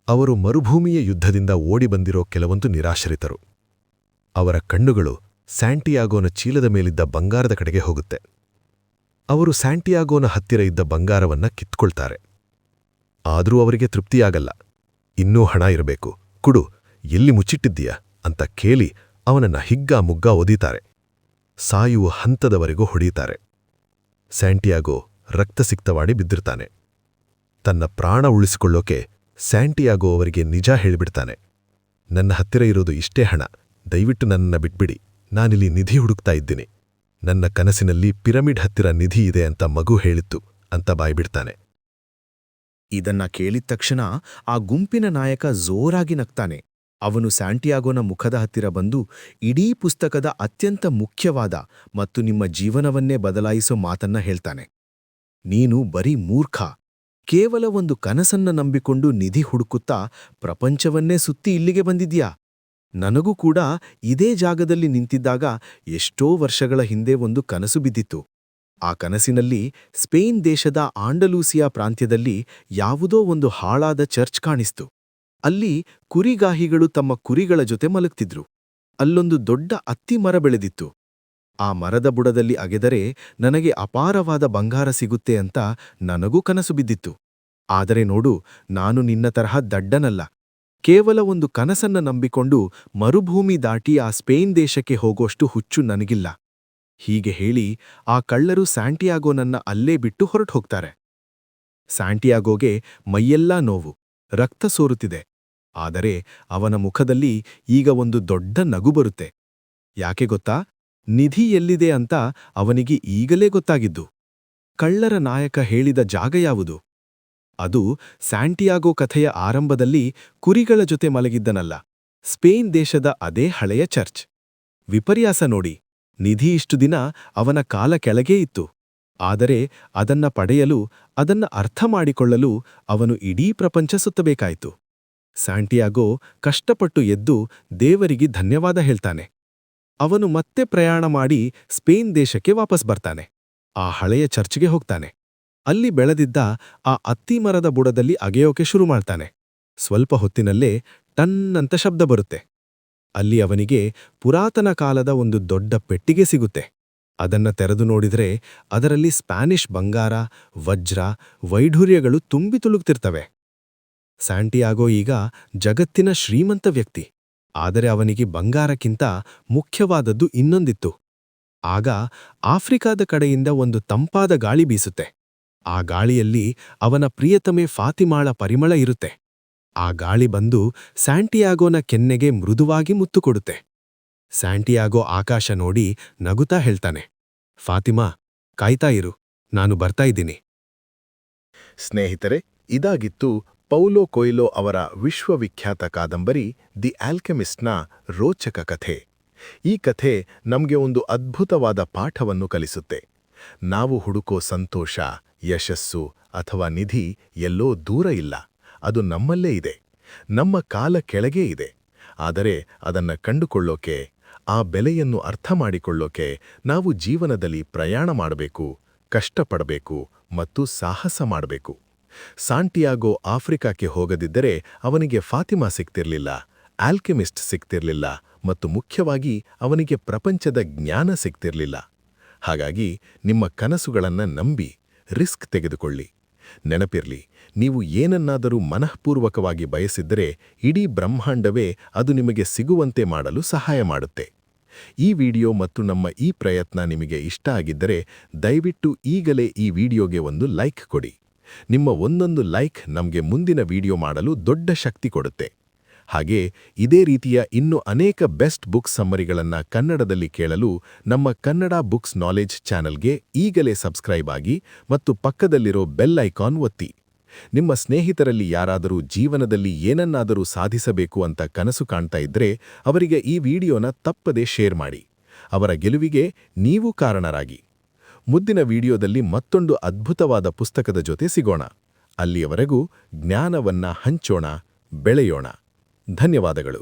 ಅವರು ಮರುಭೂಮಿಯ ಯುದ್ಧದಿಂದ ಓಡಿ ಬಂದಿರೋ ಕೆಲವೊಂದು ನಿರಾಶ್ರಿತರು. ಅವರ ಕಣ್ಣುಗಳು ಸ್ಯಾಂಟಿಯಾಗೋನ ಚೀಲದ ಮೇಲಿದ್ದ ಬಂಗಾರದ ಕಡೆಗೆ ಹೋಗುತ್ತೆ. ಅವರು ಸ್ಯಾಂಟಿಯಾಗೋನ ಹತ್ತಿರ ಇದ್ದ ಬಂಗಾರವನ್ನ ಕಿತ್ಕೊಳ್ತಾರೆ. ಆದರೂ ಅವರಿಗೆ ತೃಪ್ತಿಯಾಗಲ್ಲ. ಇನ್ನೂ ಹಣ ಇರಬೇಕು, ಕುಡು, ಎಲ್ಲಿ ಮುಚ್ಚಿಟ್ಟಿದ್ದೀಯಾ ಅಂತ ಕೇಳಿ ಅವನನ್ನ ಹಿಗ್ಗಾಮುಗ್ಗಾ ಒದೀತಾರೆ. ಸಾಯುವ ಹಂತದವರೆಗೂ ಹೊಡೀತಾರೆ. ಸ್ಯಾಂಟಿಯಾಗೋ ರಕ್ತಸಿಕ್ತವಾಡಿ ಬಿದ್ದಿರ್ತಾನೆ. ತನ್ನ ಪ್ರಾಣ ಉಳಿಸಿಕೊಳ್ಳೋಕೆ ಸ್ಯಾಂಟಿಯಾಗೋ ಅವರಿಗೆ ನಿಜ ಹೇಳಿಬಿಡ್ತಾನೆ. ನನ್ನ ಹತ್ತಿರ ಇರೋದು ಇಷ್ಟೇ ಹಣ, ದಯವಿಟ್ಟು ನನ್ನನ್ನ ಬಿಟ್ಬಿಡಿ, ನಾನಿಲ್ಲಿ ನಿಧಿ ಹುಡುಕ್ತಾ ಇದ್ದೀನಿ. ನನ್ನ ಕನಸಿನಲ್ಲಿ ಪಿರಮಿಡ್ ಹತ್ತಿರ ನಿಧಿ ಇದೆ ಅಂತ ಮಗು ಹೇಳಿತ್ತು ಅಂತ ಬಾಯ್ಬಿಡ್ತಾನೆ. ಇದನ್ನ ಕೇಳಿದ ತಕ್ಷಣ ಆ ಗುಂಪಿನ ನಾಯಕ ಜೋರಾಗಿ ನಗ್ತಾನೆ. ಅವನು ಸ್ಯಾಂಟಿಯಾಗೋನ ಮುಖದ ಹತ್ತಿರ ಬಂದು ಇಡೀ ಪುಸ್ತಕದ ಅತ್ಯಂತ ಮುಖ್ಯವಾದ ಮತ್ತು ನಿಮ್ಮ ಜೀವನವನ್ನೇ ಬದಲಾಯಿಸೋ ಮಾತನ್ನ ಹೇಳ್ತಾನೆ. ನೀನು ಬರೀ ಮೂರ್ಖ, ಕೇವಲ ಒಂದು ಕನಸನ್ನ ನಂಬಿಕೊಂಡು ನಿಧಿ ಹುಡುಕುತ್ತಾ ಪ್ರಪಂಚವನ್ನೇ ಸುತ್ತಿ ಇಲ್ಲಿಗೆ ಬಂದಿದ್ಯಾ. ನನಗೂ ಕೂಡ ಇದೇ ಜಾಗದಲ್ಲಿ ನಿಂತಿದ್ದಾಗ ಎಷ್ಟೋ ವರ್ಷಗಳ ಹಿಂದೆ ಒಂದು ಕನಸು ಬಿದ್ದಿತ್ತು. ಆ ಕನಸಿನಲ್ಲಿ ಸ್ಪೇನ್ ದೇಶದ ಆಂಡಲೂಸಿಯಾ ಪ್ರಾಂತ್ಯದಲ್ಲಿ ಯಾವುದೋ ಒಂದು ಹಾಳಾದ ಚರ್ಚ್ ಕಾಣಿಸ್ತು. ಅಲ್ಲಿ ಕುರಿಗಾಹಿಗಳು ತಮ್ಮ ಕುರಿಗಳ ಜೊತೆ ಮಲಗ್ತಿದ್ರು. ಅಲ್ಲೊಂದು ದೊಡ್ಡ ಅತ್ತಿ ಮರ ಬೆಳೆದಿತ್ತು. ಆ ಮರದ ಬುಡದಲ್ಲಿ ಅಗೆದರೆ ನನಗೆ ಅಪಾರವಾದ ಬಂಗಾರ ಸಿಗುತ್ತೆ ಅಂತ ನನಗೂ ಕನಸು ಬಿದ್ದಿತ್ತು. ಆದರೆ ನೋಡು, ನಾನು ನಿನ್ನ ತರಹ ದಡ್ಡನಲ್ಲ. ಕೇವಲ ಒಂದು ಕನಸನ್ನ ನಂಬಿಕೊಂಡು ಮರುಭೂಮಿ ದಾಟಿ ಆ ಸ್ಪೇನ್ ದೇಶಕ್ಕೆ ಹೋಗೋಷ್ಟು ಹುಚ್ಚು ನನಗಿಲ್ಲ. ಹೀಗೆ ಹೇಳಿ ಆ ಕಳ್ಳರು ಸ್ಯಾಂಟಿಯಾಗೋನನ್ನ ಅಲ್ಲೇ ಬಿಟ್ಟು ಹೊರಟುಹೋಗ್ತಾರೆ. ಸ್ಯಾಂಟಿಯಾಗೋಗೆ ಮೈಯೆಲ್ಲಾ ನೋವು, ರಕ್ತ ಸೋರುತ್ತಿದೆ. ಆದರೆ ಅವನ ಮುಖದಲ್ಲಿ ಈಗ ಒಂದು ದೊಡ್ಡ ನಗು ಬರುತ್ತೆ. ಯಾಕೆ ಗೊತ್ತಾ? ನಿಧಿ ಎಲ್ಲಿದೆ ಅಂತ ಅವನಿಗೆ ಈಗಲೇ ಗೊತ್ತಾಗಿದ್ದು. ಕಳ್ಳರ ನಾಯಕ ಹೇಳಿದ ಜಾಗ ಯಾವುದು? ಅದು ಸ್ಯಾಂಟಿಯಾಗೋ ಕಥೆಯ ಆರಂಭದಲ್ಲಿ ಕುರಿಗಳ ಜೊತೆ ಮಲಗಿದ್ದನಲ್ಲ, ಸ್ಪೇನ್ ದೇಶದ ಅದೇ ಹಳೆಯ ಚರ್ಚ್. ವಿಪರ್ಯಾಸ ನೋಡಿ, ನಿಧಿ ಇಷ್ಟು ದಿನ ಅವನ ಕಾಲ ಕೆಳಗೇ ಇತ್ತು. ಆದರೆ ಅದನ್ನ ಪಡೆಯಲು, ಅದನ್ನ ಅರ್ಥ ಮಾಡಿಕೊಳ್ಳಲು ಅವನು ಇಡೀ ಪ್ರಪಂಚ ಸುತ್ತಬೇಕಾಯಿತು. ಸ್ಯಾಂಟಿಯಾಗೋ ಕಷ್ಟಪಟ್ಟು ಎದ್ದು ದೇವರಿಗೆ ಧನ್ಯವಾದ ಹೇಳ್ತಾನೆ. ಅವನು ಮತ್ತೆ ಪ್ರಯಾಣ ಮಾಡಿ ಸ್ಪೇನ್ ದೇಶಕ್ಕೆ ವಾಪಸ್ ಬರ್ತಾನೆ. ಆ ಹಳೆಯ ಚರ್ಚ್ಗೆ ಹೋಗ್ತಾನೆ. ಅಲ್ಲಿ ಬೆಳೆದಿದ್ದ ಆ ಅತ್ತಿಮರದ ಬುಡದಲ್ಲಿ ಅಗೆಯೋಕೆ ಶುರು ಮಾಡ್ತಾನೆ. ಸ್ವಲ್ಪ ಹೊತ್ತಿನಲ್ಲೇ ಟನ್ ಅಂತ ಶಬ್ದ ಬರುತ್ತೆ. ಅಲ್ಲಿ ಅವನಿಗೆ ಪುರಾತನ ಕಾಲದ ಒಂದು ದೊಡ್ಡ ಪೆಟ್ಟಿಗೆ ಸಿಗುತ್ತೆ. ಅದನ್ನ ತೆರೆದು ನೋಡಿದ್ರೆ ಅದರಲ್ಲಿ ಸ್ಪ್ಯಾನಿಷ್ ಬಂಗಾರ, ವಜ್ರ, ವೈಢೂರ್ಯಗಳು ತುಂಬಿ ತುಳುಕ್ತಿರ್ತವೆ. ಸ್ಯಾಂಟಿಯಾಗೋ ಈಗ ಜಗತ್ತಿನ ಶ್ರೀಮಂತ ವ್ಯಕ್ತಿ. ಆದರೆ ಅವನಿಗೆ ಬಂಗಾರಕ್ಕಿಂತ ಮುಖ್ಯವಾದದ್ದು ಇನ್ನೊಂದಿತ್ತು. ಆಗ ಆಫ್ರಿಕಾದ ಕಡೆಯಿಂದ ಒಂದು ತಂಪಾದ ಗಾಳಿ ಬೀಸುತ್ತೆ. ಆ ಗಾಳಿಯಲ್ಲಿ ಅವನ ಪ್ರಿಯತಮೆ ಫಾತಿಮಾಳ ಪರಿಮಳ ಇರುತ್ತೆ. ಆ ಗಾಳಿ ಬಂದು ಸ್ಯಾಂಟಿಯಾಗೋನ ಕೆನ್ನೆಗೆ ಮೃದುವಾಗಿ ಮುತ್ತು ಕೊಡುತ್ತೆ. ಸ್ಯಾಂಟಿಯಾಗೋ ಆಕಾಶ ನೋಡಿ ನಗುತ್ತಾ ಹೇಳ್ತಾನೆ, ಫಾತಿಮಾ, ಕಾಯ್ತಾ ಇರು, ನಾನು ಬರ್ತಾ ಇದ್ದೀನಿ. ಸ್ನೇಹಿತರೆ, ಇದಾಗಿತ್ತು ಪೌಲೋ ಕೊಯ್ಲೋ ಅವರ ವಿಶ್ವವಿಖ್ಯಾತ ಕಾದಂಬರಿ ದಿ ಆಲ್ಕೆಮಿಸ್ಟ್ನ ರೋಚಕ ಕಥೆ. ಈ ಕಥೆ ನಮಗೆ ಒಂದು ಅದ್ಭುತವಾದ ಪಾಠವನ್ನು ಕಲಿಸುತ್ತೆ. ನಾವು ಹುಡುಕೋ ಸಂತೋಷ, ಯಶಸ್ಸು ಅಥವಾ ನಿಧಿ ಎಲ್ಲೋ ದೂರ ಇಲ್ಲ, ಅದು ನಮ್ಮಲ್ಲೇ ಇದೆ, ನಮ್ಮ ಕಾಲ ಕೆಳಗೇ ಇದೆ. ಆದರೆ ಅದನ್ನ ಕಂಡುಕೊಳ್ಳೋಕೆ, ಆ ಬೆಲೆಯನ್ನು ಅರ್ಥ ಮಾಡಿಕೊಳ್ಳೋಕೆ ನಾವು ಜೀವನದಲ್ಲಿ ಪ್ರಯಾಣ ಮಾಡಬೇಕು, ಕಷ್ಟಪಡಬೇಕು ಮತ್ತು ಸಾಹಸ ಮಾಡಬೇಕು. ಸಾಂಟಿಯಾಗೋ ಆಫ್ರಿಕಾಕ್ಕೆ ಹೋಗದಿದ್ದರೆ ಅವನಿಗೆ ಫಾತಿಮಾ ಸಿಗ್ತಿರ್ಲಿಲ್ಲ, ಆಲ್ಕೆಮಿಸ್ಟ್ ಸಿಗ್ತಿರ್ಲಿಲ್ಲ ಮತ್ತು ಮುಖ್ಯವಾಗಿ ಅವನಿಗೆ ಪ್ರಪಂಚದ ಜ್ಞಾನ ಸಿಗ್ತಿರ್ಲಿಲ್ಲ. ಹಾಗಾಗಿ ನಿಮ್ಮ ಕನಸುಗಳನ್ನು ನಂಬಿ ರಿಸ್ಕ್ ತೆಗೆದುಕೊಳ್ಳಿ. ನೆನಪಿರ್ಲಿ, ನೀವು ಏನನ್ನಾದರೂ ಮನಃಪೂರ್ವಕವಾಗಿ ಬಯಸಿದ್ದರೆ ಇಡೀ ಬ್ರಹ್ಮಾಂಡವೇ ಅದು ನಿಮಗೆ ಸಿಗುವಂತೆ ಮಾಡಲು ಸಹಾಯ ಮಾಡುತ್ತೆ. ಈ ವಿಡಿಯೋ ಮತ್ತು ನಮ್ಮ ಈ ಪ್ರಯತ್ನ ನಿಮಗೆ ಇಷ್ಟ ಆಗಿದ್ದರೆ ದಯವಿಟ್ಟು ಈಗಲೇ ಈ ವಿಡಿಯೋಗೆ ಒಂದು ಲೈಕ್ ಕೊಡಿ. ನಿಮ್ಮ ಒಂದೊಂದು ಲೈಕ್ ನಮಗೆ ಮುಂದಿನ ವಿಡಿಯೋ ಮಾಡಲು ದೊಡ್ಡ ಶಕ್ತಿ ಕೊಡುತ್ತೆ. ಹಾಗೆ ಇದೇ ರೀತಿಯ ಇನ್ನೂ ಅನೇಕ ಬೆಸ್ಟ್ ಬುಕ್ಸ್ ಸಮ್ಮರಿಗಳನ್ನು ಕನ್ನಡದಲ್ಲಿ ಕೇಳಲು ನಮ್ಮ ಕನ್ನಡ ಬುಕ್ಸ್ ನಾಲೆಜ್ ಚಾನೆಲ್ಗೆ ಈಗಲೇ ಸಬ್ಸ್ಕ್ರೈಬ್ ಆಗಿ ಮತ್ತು ಪಕ್ಕದಲ್ಲಿರೋ ಬೆಲ್ ಐಕಾನ್ ಒತ್ತಿ. ನಿಮ್ಮ ಸ್ನೇಹಿತರಲ್ಲಿ ಯಾರಾದರೂ ಜೀವನದಲ್ಲಿ ಏನನ್ನಾದರೂ ಸಾಧಿಸಬೇಕು ಅಂತ ಕನಸು ಕಾಣ್ತಾ ಇದ್ರೆ ಅವರಿಗೆ ಈ ವಿಡಿಯೋನ ತಪ್ಪದೇ ಶೇರ್ ಮಾಡಿ. ಅವರ ಗೆಲುವಿಗೆ ನೀವು ಕಾರಣರಾಗಿ. ಮುಂದಿನ ವಿಡಿಯೋದಲ್ಲಿ ಮತ್ತೊಂದು ಅದ್ಭುತವಾದ ಪುಸ್ತಕದ ಜೊತೆ ಸಿಗೋಣ. ಅಲ್ಲಿಯವರೆಗೂ ಜ್ಞಾನವನ್ನ ಹಂಚೋಣ, ಬೆಳೆಯೋಣ. ಧನ್ಯವಾದಗಳು.